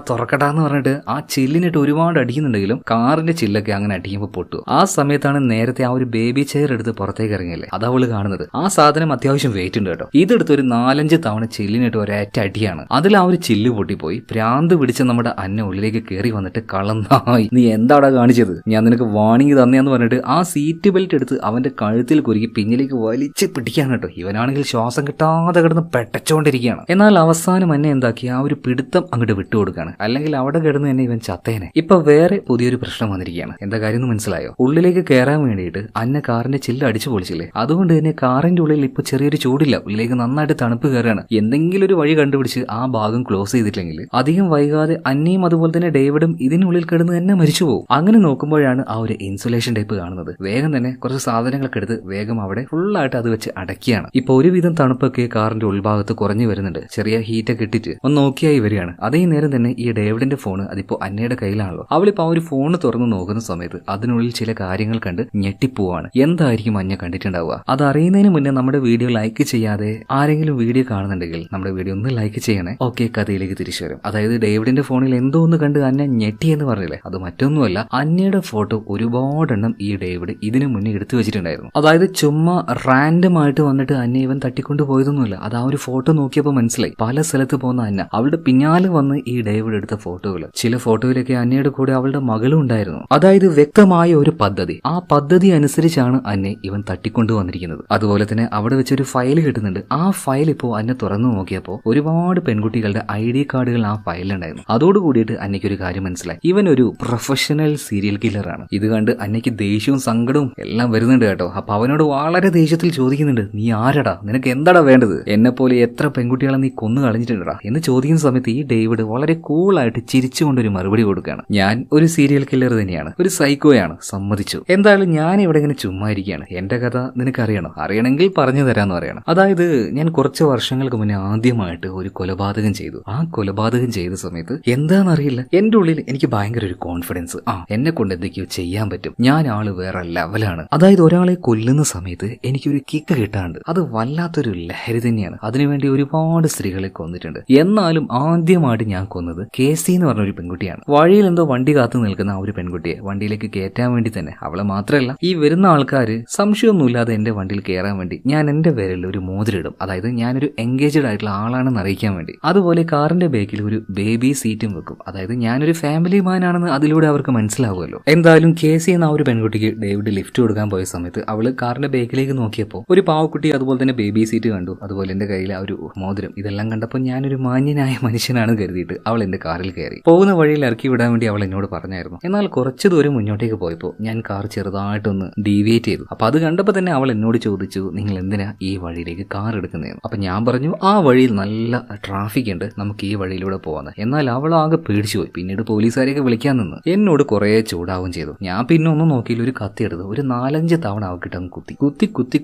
എന്ന് പറഞ്ഞിട്ട് ആ ചില്ലിനിട്ട് ഒരുപാട് അടിക്കുന്നുണ്ടെങ്കിലും കാറിന്റെ ചില്ലൊക്കെ അങ്ങനെ അടിക്കുമ്പോൾ പൊട്ടു. ആ സമയത്താണ് നേരത്തെ ആ ഒരു ബേബി ചെയർ എടുത്ത് പുറത്തേക്ക് ഇറങ്ങിയല്ലേ, അത് അവള് കാണുന്നത്. ആ സാധനം അത്യാവശ്യം വെയിറ്റ് ഉണ്ട് കേട്ടോ. ഇതെടുത്ത് ഒരു 4-5 തവണ ചില്ലിനിട്ട് ഒരേറ്റ അടിയാണ്. അതിൽ ആ ഒരു ചില്ല് പൊട്ടിപ്പോയി. ഭ്രാന്ത് പിടിച്ച നമ്മുടെ അന്ന ഉള്ളിലേക്ക് കയറി വന്നിട്ട്, കളന്നായി, നീ എന്താടാ കാണിച്ചത്, ഞാൻ നിനക്ക് വാണിംഗ് തന്നെയാന്ന് പറഞ്ഞിട്ട് ആ സീറ്റ് ബെൽറ്റ് എടുത്ത് അവന്റെ കഴുത്തിൽ കുരുക്കി പിന്നിലേക്ക് വലിച്ച് പിടിക്കാൻ കേട്ടോ. ഇവനാണെങ്കിൽ ശ്വാസം കിട്ടാതെ കിടന്ന് പെട്ടച്ചോണ്ടിരിക്കുകയാണ്. എന്നാൽ അവസാനം എന്നെ എന്താക്കി, ആ ഒരു പിടുത്തം അങ്ങോട്ട് വിട്ടുകൊടുക്കാണ്. അല്ലെങ്കിൽ അവിടെ കിടന്ന് തന്നെ ഇവൻ ചത്തേനെ. ഇപ്പൊ വേറെ പുതിയൊരു പ്രശ്നം വന്നിരിക്കുകയാണ്. എന്താ കാര്യം എന്ന് മനസ്സിലായോ? ഉള്ളിലേക്ക് കയറാൻ വേണ്ടിയിട്ട് അന്ന കാറിന്റെ ചില്ല് അടിച്ചു പൊളിച്ചില്ലേ, അതുകൊണ്ട് തന്നെ കാറിന്റെ ഉള്ളിൽ ഇപ്പൊ ചെറിയൊരു ചൂടില്ല. ഉള്ളിലേക്ക് നന്നായിട്ട് തണുപ്പ് കയറാണ്. എന്തെങ്കിലും ഒരു വഴി കണ്ടുപിടിച്ച് ആ ഭാഗം ക്ലോസ് ചെയ്തിട്ടില്ലെങ്കിൽ അധികം വൈകാതെ അന്നയും അതുപോലെ തന്നെ ഡേവിഡും ഇതിനുള്ളിൽ കിടന്ന് തന്നെ മരിച്ചു പോകും. അങ്ങനെ നോക്കുമ്പോഴാണ് ആ ഒരു ഇൻസുലേഷൻ ടൈപ്പ് കാണുന്നത്. വേഗം തന്നെ കുറച്ച് സാധനങ്ങളൊക്കെ എടുത്ത് വേഗം അവിടെ ഫുള്ളായിട്ട് അത് വെച്ച് അടക്കിയാണ്. ഇപ്പൊ ഒരുവിധം തണുപ്പൊക്കെ കാറിന്റെ ഉൾഭാഗത്ത് കുറഞ്ഞു വരുന്നുണ്ട്. ചെറിയ ഹീറ്റൊക്കെ ഇട്ടിട്ട് ഒന്ന് നോക്കിയായി വരികയാണ്. അതേ നേരം തന്നെ ഈ ഡേവിഡിന്റെ ഫോണ് അതിപ്പോ അന്നയുടെ കയ്യിലാണല്ലോ. അവളിപ്പോ ആ ഒരു ഫോണ് തുറന്ന് നോക്കുന്ന സമയത്ത് അതിനുള്ളിൽ ചില കാര്യങ്ങൾ കണ്ട് ഞെട്ടിപ്പോവാണ്. എന്തായിരിക്കും അന്ന കണ്ടിട്ടുണ്ടാവുക? അത് അറിയുന്നതിന് മുന്നേ നമ്മുടെ വീഡിയോ ലൈക്ക് ചെയ്യാതെ ആരെങ്കിലും വീഡിയോ കാണുന്നുണ്ടെങ്കിൽ നമ്മുടെ വീഡിയോ ഒന്ന് ലൈക്ക് ചെയ്യണേ. ഓക്കെ, കഥയിലേക്ക് തിരിച്ചു വരും. അതായത് ഡേവിഡിന്റെ ഫോണിൽ എന്തോ ഒന്ന് കണ്ട് അന്ന ഞെട്ടി എന്ന് പറഞ്ഞില്ലേ, അത് മറ്റൊന്നുമല്ല, അന്നയുടെ ഫോട്ടോ ഒരുപാടെണ്ണം ഈ ഡേവിഡ് ഇതിനു മുന്നേ എടുത്തു വെച്ചിട്ടുണ്ടായിരുന്നു. അതായത് ചുമ്മാ റാൻഡം ആയിട്ട് വന്നിട്ട് അന്ന ഇവൻ തട്ടിക്കൊണ്ട് പോയതൊന്നുമില്ല. അത് ആ ഒരു ഫോട്ടോ നോക്കിയപ്പോൾ മനസ്സിലായി. പല സ്ഥലത്ത് പോകുന്ന അന്ന അവളുടെ പിന്നാലെ വന്ന് ഈ ഡേവിഡ് എടുത്ത ഫോട്ടോകൾ. ചില ഫോട്ടോയിലൊക്കെ അന്നയുടെ കൂടെ അവളുടെ മകളും ഉണ്ടായിരുന്നു. അതായത് വ്യക്തമായ ഒരു പദ്ധതി. ആ പദ്ധതി അനുസരിച്ചാണ് അന്നെ ഇവൻ തട്ടിക്കൊണ്ടു വന്നിരിക്കുന്നത്. അതുപോലെ തന്നെ അവിടെ വെച്ചൊരു ഫയൽ കിട്ടുന്നുണ്ട്. ആ ഫയൽ ഇപ്പോൾ അന്ന തുറന്നു നോക്കിയപ്പോൾ ഒരുപാട് പെൺകുട്ടികളുടെ ID കാർഡുകൾ ആ ഫയലിലുണ്ടായിരുന്നു. അതോടുകൂടിയിട്ട് അന്നയ്ക്കൊരു കാര്യം മനസ്സിലായി, ഇവൻ ഒരു പ്രൊഫഷണൽ സീരിയൽ കില്ലറാണ്. ഇത് കണ്ട് അന്നയ്ക്ക് ദേഷ്യവും സങ്കടവും എല്ലാം വരുന്നുണ്ട് കേട്ടോ. അപ്പൊ അവനോട് വളരെ ദേഷ്യത്തിൽ ചോദിക്കുന്നുണ്ട്, ചോദിക്കുന്നുണ്ട്, നീ ആരടാ, നിനക്ക് എന്താടാ വേണ്ടത്, എന്നെ പോലെ എത്ര പെൺകുട്ടികളെ നീ കൊന്നു കളഞ്ഞിട്ടുണ്ടാ എന്ന് ചോദിക്കുന്ന സമയത്ത് ഈ ഡേവിഡ് വളരെ കൂളായിട്ട് ചിരിച്ചുകൊണ്ടൊരു മറുപടി കൊടുക്കുകയാണ്. ഞാൻ ഒരു സീരിയൽ കില്ലർ തന്നെയാണ്, ഒരു സൈക്കോയാണ്, സമ്മതിച്ചു. എന്തായാലും ഞാൻ ഇവിടെ ഇങ്ങനെ ചുമ്മാ ഇരിക്കുകയാണ്, എന്റെ കഥ നിനക്ക് അറിയണോ, അറിയണമെങ്കിൽ പറഞ്ഞു തരാന്ന് പറയണം. അതായത് ഞാൻ കുറച്ച് വർഷങ്ങൾക്ക് മുന്നേ ആദ്യമായിട്ട് ഒരു കൊലപാതകം ചെയ്തു. ആ കൊലപാതകം ചെയ്ത സമയത്ത് എന്താണെന്നറിയില്ല, എന്റെ ഉള്ളിൽ എനിക്ക് ഭയങ്കര ഒരു കോൺഫിഡൻസ്, എന്നെ കൊണ്ട് എന്തൊക്കെയോ ചെയ്യാൻ പറ്റും, ഞാൻ ആള് വേറെ ലെവലാണ്. അതായത് ഒരാളെ കൊല്ലുന്ന സമയത്ത് എനിക്കൊരു കിക്ക് കിട്ടാണ്ട്, അത് വല്ലാത്തൊരു ലഹരി തന്നെയാണ്. അതിനുവേണ്ടി ഒരുപാട് സ്ത്രീകളെ കൊന്നിട്ടുണ്ട്. എന്നാലും ആദ്യമായിട്ട് ഞാൻ കൊന്നത് കേസി എന്ന് പറഞ്ഞ ഒരു പെൺകുട്ടിയാണ്. വഴിയിൽ എന്തോ വണ്ടി കാത്തു നിൽക്കുന്ന ആ ഒരു പെൺകുട്ടിയെ വണ്ടിയിലേക്ക് കയറ്റാൻ വേണ്ടി തന്നെ, അവളെ മാത്രമല്ല ഈ വരുന്ന ആൾക്കാര് സംശയമൊന്നുമില്ലാതെ എന്റെ വണ്ടിയിൽ കയറാൻ വേണ്ടി ഞാൻ എന്റെ പേരിൽ ഒരു മോതിരിടും, അതായത് ഞാനൊരു എൻഗേജ്ഡ് ആയിട്ടുള്ള ആളാണെന്ന് അറിയിക്കാൻ വേണ്ടി. അതുപോലെ കാറിന്റെ ബേക്കിൽ ഒരു ബേബി സീറ്റും വെക്കും, അതായത് ഞാനൊരു ഫാമിലി മാൻ ആണെന്ന് അതിലൂടെ അവർക്ക് മനസ്സിലാവുമല്ലോ. എന്തായാലും കേസി എന്ന ആ ഒരു പെൺകുട്ടിക്ക് ഡേവിഡ് ലിഫ്റ്റ് കൊടുക്കാൻ പോയ സമയത്ത് അവള് കാറിന്റെ ബേക്കിലേക്ക് നോക്കിയപ്പോൾ ഒരു പാവക്കുട്ടി അതുപോലെ തന്നെ ബേബി സീറ്റ് കണ്ടു, അതുപോലെ എന്റെ കയ്യിൽ ആ ഒരു മോതിരം, ഇതെല്ലാം കണ്ടപ്പോൾ ഞാനൊരു മാന്യനായ മനുഷ്യനാണ് കരുതിയിട്ട് അവൾ എന്റെ കാറിൽ കയറി. പോകുന്ന വഴിയിൽ ഇറക്കി വിടാൻ വേണ്ടി അവൾ എന്നോട് പറഞ്ഞായിരുന്നു. എന്നാൽ കുറച്ചു ദൂരം മുന്നോട്ടേക്ക് പോയപ്പോൾ ഞാൻ കാർ ചെറുതായിട്ടൊന്ന് ഡീവിയേറ്റ് ചെയ്തു. അപ്പൊ അത് കണ്ടപ്പോൾ തന്നെ അവൾ എന്നോട് ചോദിച്ചു, നിങ്ങൾ എന്തിനാ ഈ വഴിയിലേക്ക് കാർ എടുക്കുന്നതെന്ന്. അപ്പൊ ഞാൻ പറഞ്ഞു, ആ വഴിയിൽ നല്ല ട്രാഫിക് ഉണ്ട്, നമുക്ക് ഈ വഴിയിലൂടെ പോവാന്ന്. എന്നാൽ അവൾ ആകെ പേടിച്ചു പോയി. പിന്നീട് പോലീസുകാരെയൊക്കെ വിളിക്കാൻ നിന്ന് എന്നോട് കുറെ ചൂടാവും ചെയ്തു. ഞാൻ പിന്നെ ഒന്നും നോക്കിയില്ല, ഒരു കത്തി എടുത്ത് ഒരു 4-5 തവണ അവക്കിട്ടങ്ങ്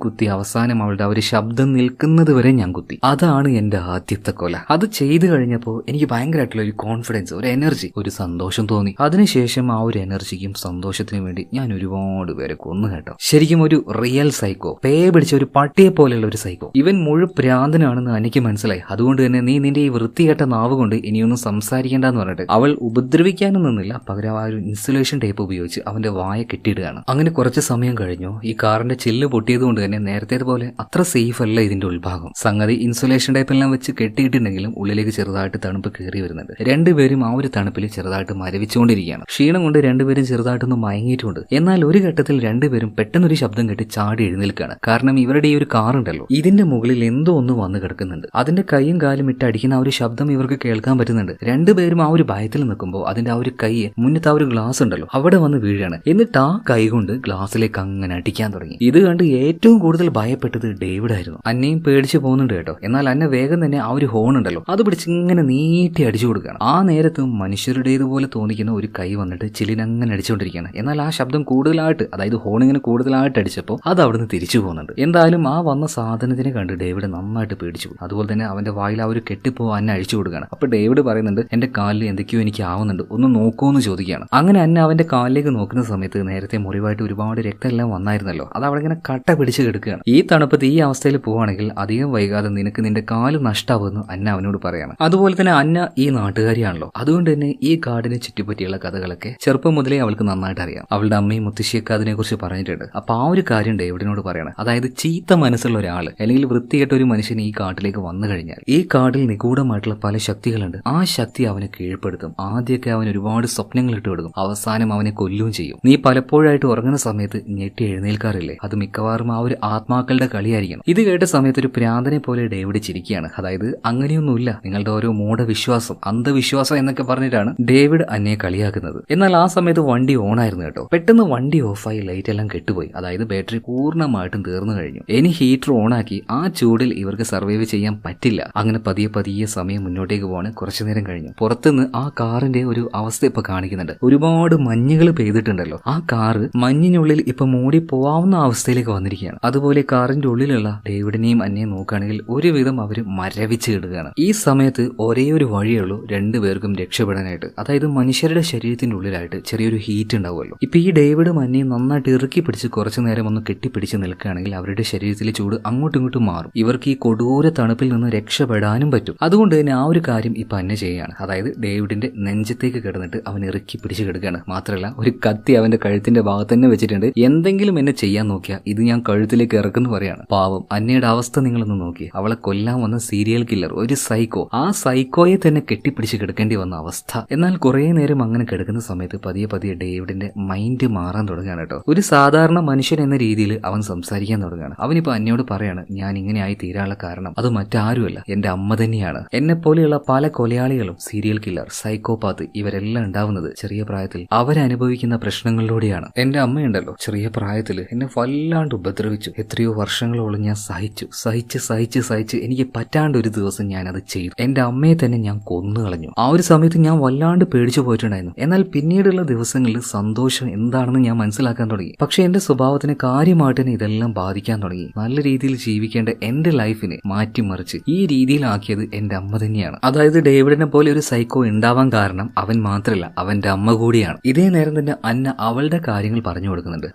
കുത്തി അവസാനം അവളുടെ ഒരു ശബ്ദം നിൽക്കുന്നത് വരെ ഞാൻ കുത്തി. അതാണ് എന്റെ ആദ്യത്തെ കൊല. അത് ചെയ്തു കഴിഞ്ഞപ്പോൾ എനിക്ക് ഭയങ്കരമായിട്ടുള്ള ഒരു കോൺഫിഡൻസ്, ഒരു എനർജി, ഒരു സന്തോഷം തോന്നി. അതിനുശേഷം ആ ഒരു എനർജിക്കും സന്തോഷത്തിനും വേണ്ടി ഞാൻ ഒരുപാട് പേരെ കൊന്നു കേട്ടോ. ശരിക്കും ഒരു റിയൽ സൈക്കോ, പേ പിടിച്ച ഒരു പട്ടിയെ പോലെയുള്ള ഒരു സൈക്കോ. ഇവൻ പ്രാന്തനാണെന്ന് എനിക്ക് മനസ്സിലായി. അതുകൊണ്ട് തന്നെ നീ നിന്റെ ഈ വൃത്തികെട്ട നാവ് കൊണ്ട് ഇനിയൊന്നും സംസാരിക്കേണ്ടെന്ന് പറഞ്ഞിട്ട് അവൾ ഉപദ്രവിക്കാനും നിന്നില്ല, പകരം ആ ഒരു ഇൻസുലേഷൻ ടേപ്പ് ഉപയോഗിച്ച് അവന്റെ വായ കെട്ടിയിടുകയാണ്. അങ്ങനെ കുറച്ച് സമയം കഴിഞ്ഞു. ഈ കാറിന്റെ ചില്ല് പൊട്ടിയത് കൊണ്ട് തന്നെ നേരത്തേതുപോലെ അത്ര സേഫ് അല്ല ഇതിന്റെ ഉൾഭാഗം. സംഗതി ഇൻസുലേഷൻ ടൈപ്പെല്ലാം വെച്ച് കെട്ടിയിട്ടുണ്ടെങ്കിലും ഉള്ളിലേക്ക് ചെറുതായിട്ട് തണുപ്പ് കയറി വരുന്നുണ്ട്. രണ്ടുപേരും ആ ഒരു തണുപ്പിൽ ചെറുതായിട്ട് മരവിച്ചുകൊണ്ടിരിക്കുകയാണ്. ക്ഷീണം കൊണ്ട് രണ്ടുപേരും ചെറുതായിട്ടൊന്ന് മയങ്ങിയിട്ടുണ്ട്. എന്നാൽ ഒരു ഘട്ടത്തിൽ രണ്ടുപേരും പെട്ടെന്നൊരു ശബ്ദം കേട്ട് ചാടി എഴുന്നേൽക്കുകയാണ്. കാരണം ഇവരുടെ ഈ ഒരു കാർ ഉണ്ടല്ലോ, ഇതിന്റെ മുകളിൽ എന്തോ ഒന്ന് വന്ന് കിടക്കുന്നുണ്ട്. അതിന്റെ കൈയും കാലും ഇട്ട് അടിക്കുന്ന ആ ഒരു ശബ്ദം ഇവർക്ക് കേൾക്കാൻ പറ്റുന്നുണ്ട്. രണ്ടുപേരും ആ ഒരു ഭയത്തിൽ നിൽക്കുമ്പോൾ അതിന്റെ ആ ഒരു കൈ മുന്നത്തെ ആ ഒരു ഗ്ലാസ് ഉണ്ടല്ലോ അവിടെ വന്ന് വീഴാണ്. എന്നിട്ട് ആ കൈ കൊണ്ട് ഗ്ലാസ്സിലേക്ക് അങ്ങനെ അടിക്കാൻ തുടങ്ങി. ഇത് കണ്ട് ഏറ്റവും കൂടുതൽ ഭയപ്പെട്ടത് ഡേവിഡ് ആയിരുന്നു. അന്നയും പേടിച്ചു പോകുന്നുണ്ട് കേട്ടോ. എന്നാൽ അന്ന വേഗം തന്നെ ആ ഒരു ഹോൺ ഉണ്ടല്ലോ അത് പിടിച്ച് ഇങ്ങനെ നീട്ടി അടിച്ചു കൊടുക്കുകയാണ്. ആ നേരത്തും മനുഷ്യരുടേതുപോലെ തോന്നിക്കുന്ന ഒരു കൈ വന്നിട്ട് ചില്ലിനങ്ങനെ അടിച്ചുകൊണ്ടിരിക്കുകയാണ്. എന്നാൽ ആ ശബ്ദം കൂടുതലായിട്ട്, അതായത് ഹോൺ ഇങ്ങനെ കൂടുതലായിട്ട് അടിച്ചപ്പോൾ അത് അവിടുന്ന് തിരിച്ചു പോകുന്നുണ്ട്. എന്തായാലും ആ വന്ന സാധനത്തിനെ കണ്ട് ഡേവിഡ് നന്നായിട്ട് പേടിച്ചു. അതുപോലെ തന്നെ അവന്റെ വായിൽ ആ ഒരു കെട്ടിപ്പോ അന്ന അഴിച്ചു കൊടുക്കുകയാണ്. അപ്പൊ ഡേവിഡ് പറയുന്നുണ്ട്, എന്റെ കാലിൽ എന്തൊക്കെയോ എനിക്ക് ആവുന്നുണ്ട്, ഒന്ന് നോക്കുമെന്ന് ചോദിക്കുകയാണ്. അങ്ങനെ അന്ന അവന്റെ കാലിലേക്ക് നോക്കുന്ന സമയത്ത് നേരത്തെ മുറിവായിട്ട് ഒരുപാട് രക്തമെല്ലാം വന്നായിരുന്നല്ലോ, അത് അവിടെ ഇങ്ങനെ കട്ട പിടിച്ച് കിടക്കുകയാണ്. ഈ തണുപ്പത്ത് ഈ അവസ്ഥയിൽ പോവുകയാണെങ്കിൽ അധികം വൈകാതെ നിനക്ക് നിന്റെ കാല് നഷ്ടാവുമെന്ന് അന്ന അവനോട് പറയാണ്. അതുപോലെ തന്നെ അന്ന ഈ നാട്ടുകാരിയാണല്ലോ, അതുകൊണ്ട് തന്നെ ഈ കാടിനെ ചുറ്റിപ്പറ്റിയുള്ള കഥകളൊക്കെ ചെറുപ്പം മുതലേ അവൾക്ക് നന്നായിട്ട് അറിയാം. അവളുടെ അമ്മയും മുത്തശ്ശിയൊക്കെ അതിനെ കുറിച്ച് പറഞ്ഞിട്ടുണ്ട്. അപ്പൊ ആ ഒരു കാര്യം ഡേവിഡിനോട് പറയണം. അതായത് ചീത്ത മനസ്സുള്ള ഒരാള് അല്ലെങ്കിൽ വൃത്തികെട്ട ഒരു മനുഷ്യൻ ഈ കാട്ടിലേക്ക് വന്നു കഴിഞ്ഞാൽ ഈ കാടിൽ നിഗൂഢമായിട്ടുള്ള പല ശക്തികളുണ്ട്. ആ ശക്തി അവനെ കീഴ്പ്പെടുത്തും. ആദ്യമൊക്കെ അവൻ ഒരുപാട് സ്വപ്നങ്ങൾ ഇട്ട് കൊടുക്കും, അവസാനം അവനെ കൊല്ലുകയും ചെയ്യും. നീ പലപ്പോഴായിട്ട് ഉറങ്ങുന്ന സമയത്ത് ഞെട്ടി എഴുന്നേൽക്കാറില്ലേ, അത് മിക്കവാറും ആ ഒരു ആത്മാക്കളുടെ കളിയായിരിക്കണം. ഇത് കേട്ട സമയത്ത് ഒരു പ്രാന്തനെ പോലെ ഡേവിഡ് ചിരിക്കുകയാണ്. അതായത് അങ്ങനെയൊന്നുമില്ല, നിങ്ങളുടെ ഓരോ മൂഢവിശ്വാസം, അന്ധവിശ്വാസം എന്നൊക്കെ പറഞ്ഞിട്ടാണ് ഡേവിഡ് അന്നയെ കളിയാക്കുന്നത്. എന്നാൽ ആ സമയത്ത് വണ്ടി ഓൺ ആയിരുന്നു കേട്ടോ. പെട്ടെന്ന് വണ്ടി ഓഫായി ലൈറ്റ് എല്ലാം കെട്ടുപോയി. അതായത് ബാറ്ററി പൂർണ്ണമായിട്ടും തീർന്നു കഴിഞ്ഞു. ഇനി ഹീറ്റർ ഓണാക്കി ആ ചൂടിൽ ഇവർക്ക് സർവൈവ് ചെയ്യാൻ പറ്റില്ല. അങ്ങനെ പതിയെ സമയം മുന്നോട്ടേക്ക് പോവാണ്. കുറച്ചു നേരം കഴിഞ്ഞു. പുറത്തുനിന്ന് ആ കാറിന്റെ ഒരു അവസ്ഥ ഇപ്പൊ കാണിക്കുന്നുണ്ട്. ഒരുപാട് മഞ്ഞുകൾ പെയ്തിട്ടുണ്ടല്ലോ, ആ കാറ് മഞ്ഞിനുള്ളിൽ ഇപ്പൊ മൂടി പോവാവുന്ന അവസ്ഥയിലേക്ക് വന്നിരിക്കുകയാണ്. അതുപോലെ കാറിന്റെ ഉള്ളിലുള്ള ഡേവിഡിനെയും അന്നയും നോക്കുകയാണെങ്കിൽ ഒരുവിധം അവര് മരവിച്ച് കിടുകയാണ്. ഈ സമയത്ത് ഒരേ ഒരു വഴിയുള്ളൂ രണ്ടുപേർക്കും രക്ഷപ്പെടാനായിട്ട്. അതായത് മനുഷ്യരുടെ ശരീരത്തിന്റെ ഉള്ളിലായിട്ട് ചെറിയൊരു ഹീറ്റ് ഉണ്ടാവുമല്ലോ. ഇപ്പൊ ഈ ഡേവിഡും അന്നയും നന്നായിട്ട് ഇറുക്കി പിടിച്ച് കുറച്ചു നേരം ഒന്ന് കെട്ടിപ്പിടിച്ച് നിൽക്കുകയാണെങ്കിൽ അവരുടെ ശരീരത്തിലെ ചൂട് അങ്ങോട്ടും ഇങ്ങോട്ടും മാറും. ഇവർക്ക് ഈ കൊടൂര തണുപ്പിൽ നിന്ന് രക്ഷപ്പെടാനും പറ്റും. അതുകൊണ്ട് തന്നെ ആ ഒരു കാര്യം ഇപ്പൊ അന്ന ചെയ്യുകയാണ്. അതായത് ഡേവിഡിന്റെ നെഞ്ചത്തേക്ക് കിടന്നിട്ട് അവൻ ഇറുക്കി പിടിച്ച് കിടക്കുകയാണ്. മാത്രമല്ല ഒരു കത്തി അവന്റെ കഴുത്തിന്റെ ഭാഗത്ത് തന്നെ വെച്ചിട്ടുണ്ട്. എന്തെങ്കിലും എന്നെ ചെയ്യാൻ നോക്കിയാൽ ഇത് ഞാൻ കഴുത്തിലേക്ക് ഇറക്കുന്നു പറയാണ്. പാവം അന്നയുടെ അവസ്ഥ നിങ്ങളൊന്ന് നോക്കി. അവളെ കൊല്ലാൻ വന്ന സീരിയൽ കില്ലർ, ഒരു സൈക്കോ, ആ സൈക്കോയെ തന്നെ കെട്ടിപ്പിടിച്ച് കിടക്കേണ്ടി വന്ന അവസ്ഥ. എന്നാൽ കുറെ നേരം അങ്ങനെ കിടക്കുന്ന സമയത്ത് പതിയെ ഡേവിഡിന്റെ മൈൻഡ് മാറാൻ തുടങ്ങുകയാണ് കേട്ടോ. ഒരു സാധാരണ മനുഷ്യൻ എന്ന രീതിയിൽ അവൻ സംസാരിക്കാൻ തുടങ്ങുകയാണ്. അവനിപ്പോ അന്നയോട് പറയാണ്, ഞാൻ ഇങ്ങനെയായി തീരാനുള്ള കാരണം അത് മറ്റാരുമല്ല, എന്റെ അമ്മ തന്നെയാണ്. എന്നെ പോലെയുള്ള പല കൊലയാളികളും, സീരിയൽ കില്ലർ, സൈക്കോപാത്ത്, ഇവരെല്ലാം ഉണ്ടാവുന്നത് ചെറിയ പ്രായത്തിൽ അവരനുഭവിക്കുന്ന പ്രശ്നങ്ങളിലൂടെയാണ്. എന്റെ അമ്മയുണ്ടല്ലോ ചെറിയ പ്രായത്തിൽ എന്നെ വല്ലാണ്ട് ഉപദ്രവിച്ചു. എത്രയോ എത്രയോ വർഷങ്ങളോളം ഞാൻ സഹിച്ച് എനിക്ക് പറ്റാണ്ട് ഒരു ദിവസം ഞാനത് ചെയ്തു. എന്റെ അമ്മയെ തന്നെ ഞാൻ കൊന്നുകളഞ്ഞു. ആ ഒരു സമയത്ത് ഞാൻ വല്ലാണ്ട് പേടിച്ചു പോയിട്ടുണ്ടായിരുന്നു. എന്നാൽ പിന്നീടുള്ള ദിവസങ്ങളിൽ സന്തോഷം എന്താണെന്ന് ഞാൻ മനസ്സിലാക്കാൻ തുടങ്ങി. പക്ഷെ എന്റെ സ്വഭാവത്തിന് കാര്യമായിട്ട് തന്നെ ഇതെല്ലാം ബാധിക്കാൻ തുടങ്ങി. നല്ല രീതിയിൽ ജീവിക്കേണ്ട എന്റെ ലൈഫിനെ മാറ്റിമറിച്ച് ഈ രീതിയിലാക്കിയത് എന്റെ അമ്മ തന്നെയാണ്. അതായത് ഡേവിഡിനെ പോലെ ഒരു സൈക്കോ ഉണ്ടാവാൻ കാരണം അവൻ മാത്രമല്ല, അവന്റെ അമ്മ കൂടിയാണ്. ഇതേ നേരം തന്നെ അന്ന അവളുടെ കാര്യങ്ങൾ പറഞ്ഞു കൊടുക്കുന്നുണ്ട്.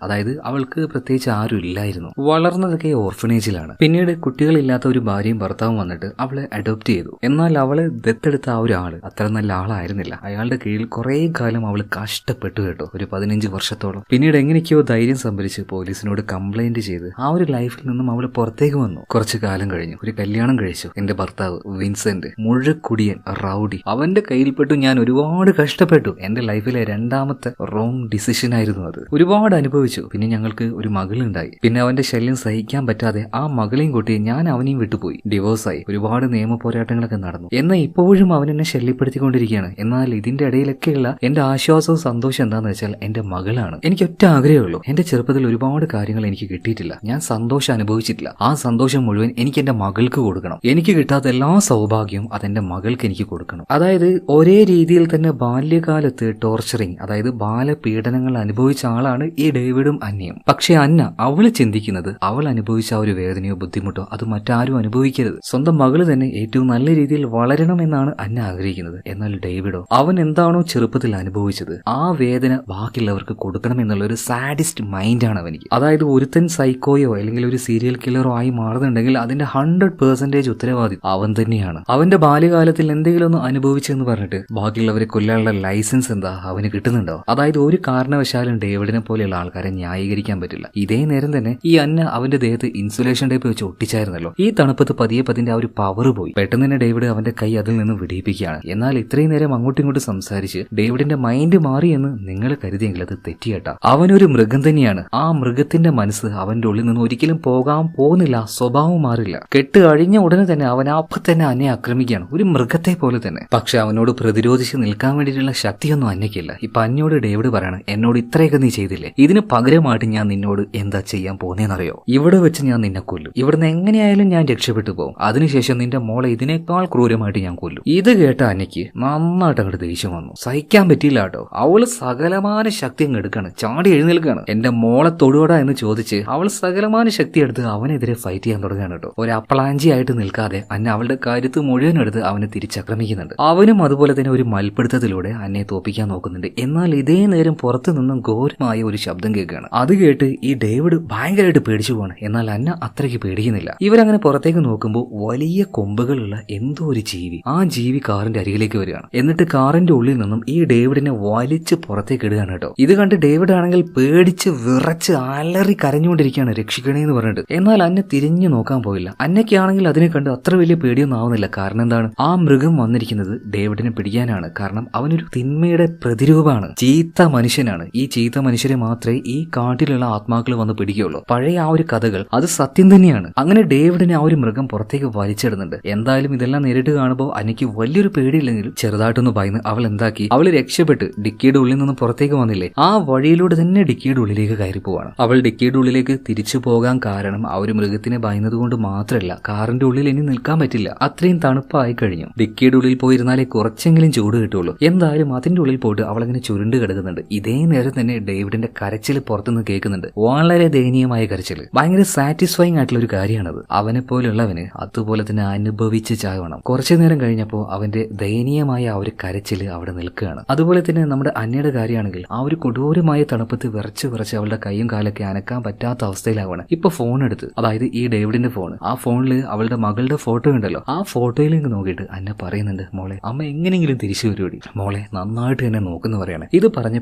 അതായത് അവൾക്ക് പ്രത്യേകിച്ച് ആരും ഇല്ലായിരുന്നു. വളർന്നതൊക്കെ ഓർഫനേജിലാണ്. പിന്നീട് കുട്ടികളില്ലാത്ത ഒരു ഭാര്യയും ഭർത്താവും വന്നിട്ട് അവളെ അഡോപ്റ്റ് ചെയ്തു. എന്നാൽ അവളെ ദത്തെടുത്ത ആ ഒരാള് അത്ര നല്ല ആളായിരുന്നില്ല. അയാളുടെ കീഴിൽ കുറെ കാലം അവള് കഷ്ടപ്പെട്ടു കേട്ടോ, ഒരു 15 വർഷത്തോളം. പിന്നീട് എങ്ങനെയൊക്കെയോ ധൈര്യം സംഭരിച്ച് പോലീസിനോട് കംപ്ലൈന്റ് ചെയ്ത് ആ ഒരു ലൈഫിൽ നിന്നും അവള് പുറത്തേക്ക് വന്നു. കുറച്ചു കാലം കഴിഞ്ഞു ഒരു കല്യാണം കഴിച്ചു. എന്റെ ഭർത്താവ് വിൻസെന്റ്, മുഴുക്കുടിയൻ, റൗഡി. അവന്റെ കയ്യിൽപ്പെട്ടു ഞാൻ ഒരുപാട് കഷ്ടപ്പെട്ടു. എന്റെ ലൈഫിലെ രണ്ടാമത്തെ റോങ് ഡിസിഷൻ ആയിരുന്നു അത്. ഒരുപാട് അനുഭവിച്ചു. പിന്നെ ഞങ്ങൾക്ക് ഒരു മകളുണ്ടായി. പിന്നെ അവന്റെ ശല്യം സഹിക്കാൻ പറ്റാതെ ആ മകളെയും കൂട്ടി ഞാൻ അവനെയും വിട്ടുപോയി. ഡിവോഴ്സായി. ഒരുപാട് നിയമ പോരാട്ടങ്ങളൊക്കെ നടന്നു. എന്നാൽ ഇപ്പോഴും അവൻ എന്നെ ശല്യപ്പെടുത്തിക്കൊണ്ടിരിക്കുകയാണ്. എന്നാൽ ഇതിന്റെ ഇടയിലൊക്കെയുള്ള എന്റെ ആശ്വാസവും സന്തോഷം എന്താണെന്ന് വെച്ചാൽ എന്റെ മകളാണ്. എനിക്ക് ഒറ്റ ആഗ്രഹമുള്ളൂ. എന്റെ ചെറുപ്പത്തിൽ ഒരുപാട് കാര്യങ്ങൾ എനിക്ക് കിട്ടിയിട്ടില്ല. ഞാൻ സന്തോഷം അനുഭവിച്ചിട്ടില്ല. ആ സന്തോഷം മുഴുവൻ എനിക്ക് എന്റെ മകൾക്ക് കൊടുക്കണം. എനിക്ക് കിട്ടാത്ത എല്ലാ സൗഭാഗ്യവും അതെന്റെ മകൾക്ക് എനിക്ക് കൊടുക്കണം. അതായത് ഒരേ രീതിയിൽ തന്നെ ബാല്യകാലത്ത് ടോർച്ചറിങ്, അതായത് ബാലപീഡനങ്ങൾ അനുഭവിച്ച ആളാണ് ഈ ഡേവിഡും അന്നയും. പക്ഷെ അന്ന അവള് ചിന്തിക്കുന്നത് അവൾ അനുഭവിച്ച ആ ഒരു വേദനയോ ബുദ്ധിമുട്ടോ അത് മറ്റാരും അനുഭവിക്കരുത്. സ്വന്തം മകള് തന്നെ ഏറ്റവും നല്ല രീതിയിൽ വളരണമെന്നാണ് അന്ന ആഗ്രഹിക്കുന്നത്. എന്നാൽ ഡേവിഡോ അവൻ എന്താണോ ചെറുപ്പത്തിൽ അനുഭവിച്ചത് ആ വേദന ബാക്കിയുള്ളവർക്ക് കൊടുക്കണം എന്നുള്ള ഒരു സാഡിസ്റ്റ് മൈൻഡാണ് അവനിക്ക്. അതായത് ഒരുത്തൻ സൈക്കോയോ അല്ലെങ്കിൽ ഒരു സീരിയൽ കില്ലറോ ആയി മാറുന്നുണ്ടെങ്കിൽ അതിന്റെ 100% ഉത്തരവാദി അവൻ തന്നെയാണ്. അവന്റെ ബാല്യകാലത്തിൽ എന്തെങ്കിലും ഒന്ന് അനുഭവിച്ചെന്ന് പറഞ്ഞിട്ട് ബാക്കിയുള്ളവരെ കൊല്ലാനുള്ള ലൈസൻസ് എന്താ അവന് കിട്ടുന്നുണ്ടോ? അതായത് ഒരു കാരണവശാലും ഡേവിഡിനെ പോലെയുള്ള ആൾക്കാരെ ന്യായീകരിക്കാൻ പറ്റില്ല. ഇതേ നേരം തന്നെ ഈ അന്ന അവന്റെ ദേഹത്ത് ഇൻസുലേഷൻ ടൈപ്പ് വെച്ച് ഒട്ടിച്ചായിരുന്നല്ലോ. ഈ തണുപ്പത്ത് പതിയെ പതിന്റെ ആ ഒരു പവർ പോയി. പെട്ടെന്ന് തന്നെ ഡേവിഡ് അവന്റെ കൈ അതിൽ നിന്ന് വിടിയിപ്പിക്കുകയാണ്. എന്നാൽ ഇത്രയും നേരം അങ്ങോട്ടും ഇങ്ങോട്ടും സംസാരിച്ച് ഡേവിഡിന്റെ മൈൻഡ് മാറി എന്ന് നിങ്ങൾ കരുതിയെങ്കിൽ അത് തെറ്റിയേട്ടാ. അവനൊരു മൃഗം തന്നെയാണ്. ആ മൃഗത്തിന്റെ മനസ്സ് അവന്റെ ഉള്ളിൽ നിന്ന് ഒരിക്കലും പോകാൻ പോകുന്നില്ല. സ്വഭാവം മാറില്ല. കെട്ട് കഴിഞ്ഞ ഉടനെ തന്നെ അവൻ അപ്പം തന്നെ അന്നെ ആക്രമിക്കുകയാണ്, ഒരു മൃഗത്തെ പോലെ തന്നെ. പക്ഷെ അവനോട് പ്രതിരോധിച്ച് നിൽക്കാൻ വേണ്ടിയിട്ടുള്ള ശക്തിയൊന്നും അന്നയ്ക്കില്ല. ഇപ്പൊ അന്നോട് ഡേവിഡ് പറയണം, എന്നോട് ഇത്രയൊക്കെ നീ ചെയ്തില്ലേ, ഇതിന് പകരമായിട്ട് ഞാൻ നിന്നോട് എന്താ ചെയ്യാൻ പോകുന്നതെന്നറിയോ? ഇവിടെ വെച്ച് ഞാൻ നിന്നെ കൊല്ലും. ഇവിടുന്ന് എങ്ങനെയായാലും ഞാൻ രക്ഷപ്പെട്ടു പോകും. അതിനുശേഷം നിന്റെ മോളെ ഇതിനേക്കാൾ ക്രൂരമായിട്ട് ഞാൻ കൊല്ലും. ഇത് കേട്ട അന്നയ്ക്ക് നന്നായിട്ട് അങ്ങോട്ട് ദേഷ്യം വന്നു. സഹിക്കാൻ പറ്റിയില്ല കേട്ടോ. അവള് സകലമാന ശക്തി അങ്ങ് എടുക്കാണ്, ചാടി എഴുന്നേൽക്കാണ്. എന്റെ മോളെ തൊടുവടാ എന്ന് ചോദിച്ച് അവൾ സകലമാന ശക്തി എടുത്ത് അവനെതിരെ ഫൈറ്റ് ചെയ്യാൻ തുടങ്ങുകയാണ് കേട്ടോ. ഒരു അപ്പളാഞ്ചി ആയിട്ട് നിൽക്കാതെ അന്ന അവളുടെ കാര്യത്ത് മുഴുവൻ എടുത്ത് അവനെ തിരിച്ചാക്രമിക്കുന്നുണ്ട്. അവനും അതുപോലെ തന്നെ ഒരു മൽപ്പിടുത്തത്തിലൂടെ അന്നയെ തോപ്പിക്കാൻ നോക്കുന്നുണ്ട്. എന്നാൽ ഇതേ നേരം പുറത്തു നിന്നും ഘോരമായ ഒരു ശബ്ദം കേൾക്കുകയാണ്. അത് കേട്ട് ഈ ഡേവിഡ് ഭയങ്കരമായിട്ട് പേടിച്ചു പോവാണ്. എന്നാൽ അന്ന അത്രയ്ക്ക് പേടിക്കുന്നില്ല. ഇവരങ്ങനെ പുറത്തേക്ക് നോക്കുമ്പോൾ വലിയ കൊമ്പുകളുള്ള എന്തോ ഒരു ജീവി, ആ ജീവി കാറിന്റെ അരികിലേക്ക് വരികയാണ്. എന്നിട്ട് കാറിന്റെ ഉള്ളിൽ നിന്നും ഈ ഡേവിഡിനെ വലിച്ച് പുറത്തേക്ക് ഇടുകയാണ് കേട്ടോ. ഇത് കണ്ട് ഡേവിഡ് ആണെങ്കിൽ പേടിച്ച് വിറച്ച് അലറി കരഞ്ഞുകൊണ്ടിരിക്കുകയാണ്, രക്ഷിക്കണേ എന്ന് പറഞ്ഞിട്ട്. എന്നാൽ അന്ന തിരിഞ്ഞു നോക്കാൻ പോയില്ല. അന്നയ്ക്കാണെങ്കിൽ അതിനെ കണ്ട് അത്ര വലിയ പേടിയൊന്നും ആവുന്നില്ല. കാരണം എന്താണ്, ആ മൃഗം വന്നിരിക്കുന്നത് ഡേവിഡിനെ പിടിക്കാനാണ്. കാരണം അവനൊരു തിന്മയുടെ പ്രതിരൂപമാണ്, ചീത്ത മനുഷ്യനാണ്. ഈ ചീത്ത മനുഷ്യരെ മാത്രമേ ഈ കാട്ടിലുള്ള ആത്മാക്കൾ വന്ന് പിടിക്കുകയുള്ളൂ. പഴയ ആ ഒരു കഥകൾ അത് സത്യം തന്നെയാണ്. അങ്ങനെ ഡേവിഡിനെ ആ ഒരു മൃഗം പുറത്തേക്ക് വലിച്ചിടുന്നുണ്ട്. എന്തായാലും ഇതെല്ലാം നേരിട്ട് കാണുമ്പോൾ അന്നയ്ക്ക് വലിയൊരു പേടിയില്ലെങ്കിലും ചെറുതായിട്ടൊന്ന് ഭയന്ന് അവൾ എന്താക്കി, അവള് രക്ഷപ്പെട്ട് ഡിക്കിയുടെ ഉള്ളിൽ നിന്ന് പുറത്തേക്ക് വന്നില്ലേ, ആ വഴിയിലൂടെ തന്നെ ഡിക്കിയുടെ ഉള്ളിലേക്ക് കയറി പോവാണ്. അവൾ ഡിക്കിയുടെ ഉള്ളിലേക്ക് തിരിച്ചു പോകാൻ കാരണം ആ ഒരു മൃഗത്തിനെ ഭയന്നത് കൊണ്ട് മാത്രമല്ല, കാറിന്റെ ഉള്ളിൽ ഇനി നിൽക്കാൻ പറ്റില്ല, അത്രയും തണുപ്പായി കഴിഞ്ഞു. ഡിക്കിയുടെ ഉള്ളിൽ പോയിരുന്നാലേ കുറച്ചെങ്കിലും ചൂട് കിട്ടുള്ളൂ. എന്തായാലും അതിന്റെ ഉള്ളിൽ പോയിട്ട് അവളങ്ങനെ ചുരുണ്ട് കിടക്കുന്നുണ്ട്. ഇതേ നേരം തന്നെ ഡേവിഡിന്റെ കരച്ചിൽ പുറത്തുനിന്ന് കേൾക്കുന്നുണ്ട്. വളരെ ദയനീയമായ കരച്ചിൽ. ഭയങ്കര സാറ്റിസ്ഫൈങ് ആയിട്ടുള്ള ഒരു കാര്യമാണത്. അവനെ പോലുള്ളവന് അതുപോലെ തന്നെ അനുഭവിച്ച് ചാവണം. കുറച്ചു നേരം കഴിഞ്ഞപ്പോൾ അവന്റെ ദയനീയമായ ആ ഒരു കരച്ചിൽ അവിടെ നിൽക്കുകയാണ്. അതുപോലെ തന്നെ നമ്മുടെ അന്നയുടെ കാര്യമാണെങ്കിൽ ആ ഒരു കൊടൂരമായ തണുപ്പത്ത് വിറച്ച് അവളുടെ കൈയും കാലൊക്കെ അനക്കാൻ പറ്റാത്ത അവസ്ഥയിലാവണം. ഇപ്പൊ ഫോൺ എടുത്ത്, അതായത് ഈ ഡേവിഡിന്റെ ഫോൺ, ആ ഫോണിൽ അവളുടെ മകളുടെ ഫോട്ടോ ഉണ്ടല്ലോ, ആ ഫോട്ടോയിലേക്ക് നോക്കിയിട്ട് അന്ന പറയുന്നുണ്ട്, മോളെ അമ്മ എങ്ങനെയെങ്കിലും തിരിച്ചു വരുവടി, മോളെ നന്നായിട്ട് തന്നെ നോക്കുന്നു പറയണേ. ഇത് പറഞ്ഞ്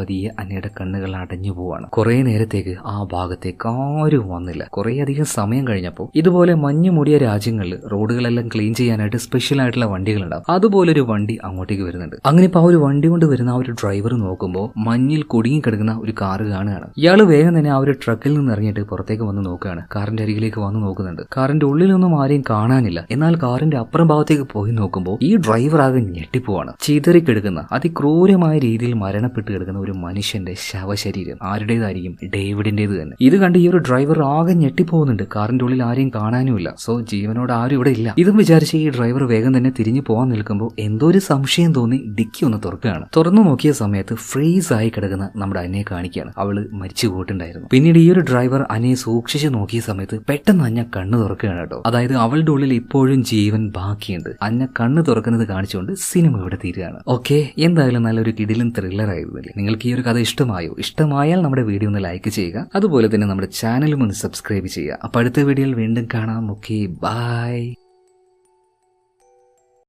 പതിയെ അന്നയുടെ കണ്ണുകൾ അടഞ്ഞു പോവാണ്. കുറെ നേരത്തേക്ക് ആ ഭാഗത്തേക്ക് ആരും വന്നില്ല. കുറെ അധികം സമയം കഴിഞ്ഞപ്പോൾ ഇതുപോലെ മഞ്ഞു മൂടിയ രാജ്യങ്ങളിൽ റോഡുകളെല്ലാം ക്ലീൻ ചെയ്യാനായിട്ട് സ്പെഷ്യൽ ആയിട്ടുള്ള വണ്ടികളുണ്ടാവും. അതുപോലെ ഒരു വണ്ടി അങ്ങോട്ടേക്ക് വരുന്നുണ്ട്. അങ്ങനെ ഇപ്പൊ ആ ഒരു വണ്ടി കൊണ്ട് വരുന്ന ആ ഒരു ഡ്രൈവർ നോക്കുമ്പോൾ മഞ്ഞിൽ കുടുങ്ങി കിടക്കുന്ന ഒരു കാറ് കാണുകയാണ്. ഇയാള് വേഗം തന്നെ ആ ഒരു ട്രക്കിൽ നിന്ന് ഇറങ്ങിയിട്ട് പുറത്തേക്ക് വന്ന് നോക്കുകയാണ്. കാറിന്റെ അരികിലേക്ക് വന്ന് നോക്കുന്നുണ്ട്. കാറിന്റെ ഉള്ളിലൊന്നും ആരെയും കാണാനില്ല. എന്നാൽ കാറിന്റെ അപ്പുറം ഭാഗത്തേക്ക് പോയി നോക്കുമ്പോൾ ഈ ഡ്രൈവർ ആകെ ഞെട്ടിപ്പോവാണ്. ചിതറിക്കിടക്കുന്ന അതിക്രൂരമായ രീതിയിൽ മരണപ്പെട്ട് കിടക്കുന്ന ഒരു മനുഷ്യന്റെ ശവശരീരം. ആരുടേതായിരിക്കും? ഡേവിഡിന്റേത് തന്നെ. ഇത് കണ്ട് ഈ ഒരു ഡ്രൈവർ ഡ്രൈവർ ആകെ ഞെട്ടിപ്പോകുന്നുണ്ട്. കാറിന്റെ ഉള്ളിൽ ആരെയും കാണാനുമില്ല. സോ ജീവനോട് ആരും ഇവിടെ ഇല്ല. ഇതും വിചാരിച്ച് ഈ ഡ്രൈവർ വേഗം തന്നെ തിരിഞ്ഞു പോകാൻ നിൽക്കുമ്പോൾ എന്തോ ഒരു സംശയം തോന്നി ഡിക്കി ഒന്ന് തുറക്കുകയാണ്. തുറന്നു നോക്കിയ സമയത്ത് ഫ്രീസ് ആയി കിടക്കുന്ന നമ്മുടെ അന്നയെ കാണിക്കുകയാണ്. അവള് മരിച്ചു പോയിട്ടുണ്ടായിരുന്നു. പിന്നീട് ഈ ഒരു ഡ്രൈവർ അന്നയെ സൂക്ഷിച്ച് നോക്കിയ സമയത്ത് പെട്ടെന്ന് അന്ന കണ്ണ് തുറക്കുകയാണ് കേട്ടോ. അതായത് അവളുടെ ഉള്ളിൽ ഇപ്പോഴും ജീവൻ ബാക്കിയുണ്ട്. അന്ന കണ്ണ് തുറക്കുന്നത് കാണിച്ചുകൊണ്ട് സിനിമ ഇവിടെ തീരുകയാണ്. ഓക്കെ, എന്തായാലും നല്ലൊരു കിടിലൻ ത്രില്ലർ ആയിരുന്നില്ലേ? നിങ്ങൾക്ക് ഈ ഒരു കഥ ഇഷ്ടമായോ? ഇഷ്ടമായാൽ നമ്മുടെ വീഡിയോ ഒന്ന് ലൈക്ക് ചെയ്യുക. അതുപോലെ തന്നെ നമ്മുടെ ചാനലും ഒന്ന് സബ്സ്ക്രൈബ് ചെയ്യുക. അപ്പോൾ അടുത്ത വീഡിയോയിൽ വീണ്ടും കാണാം. Okay, by.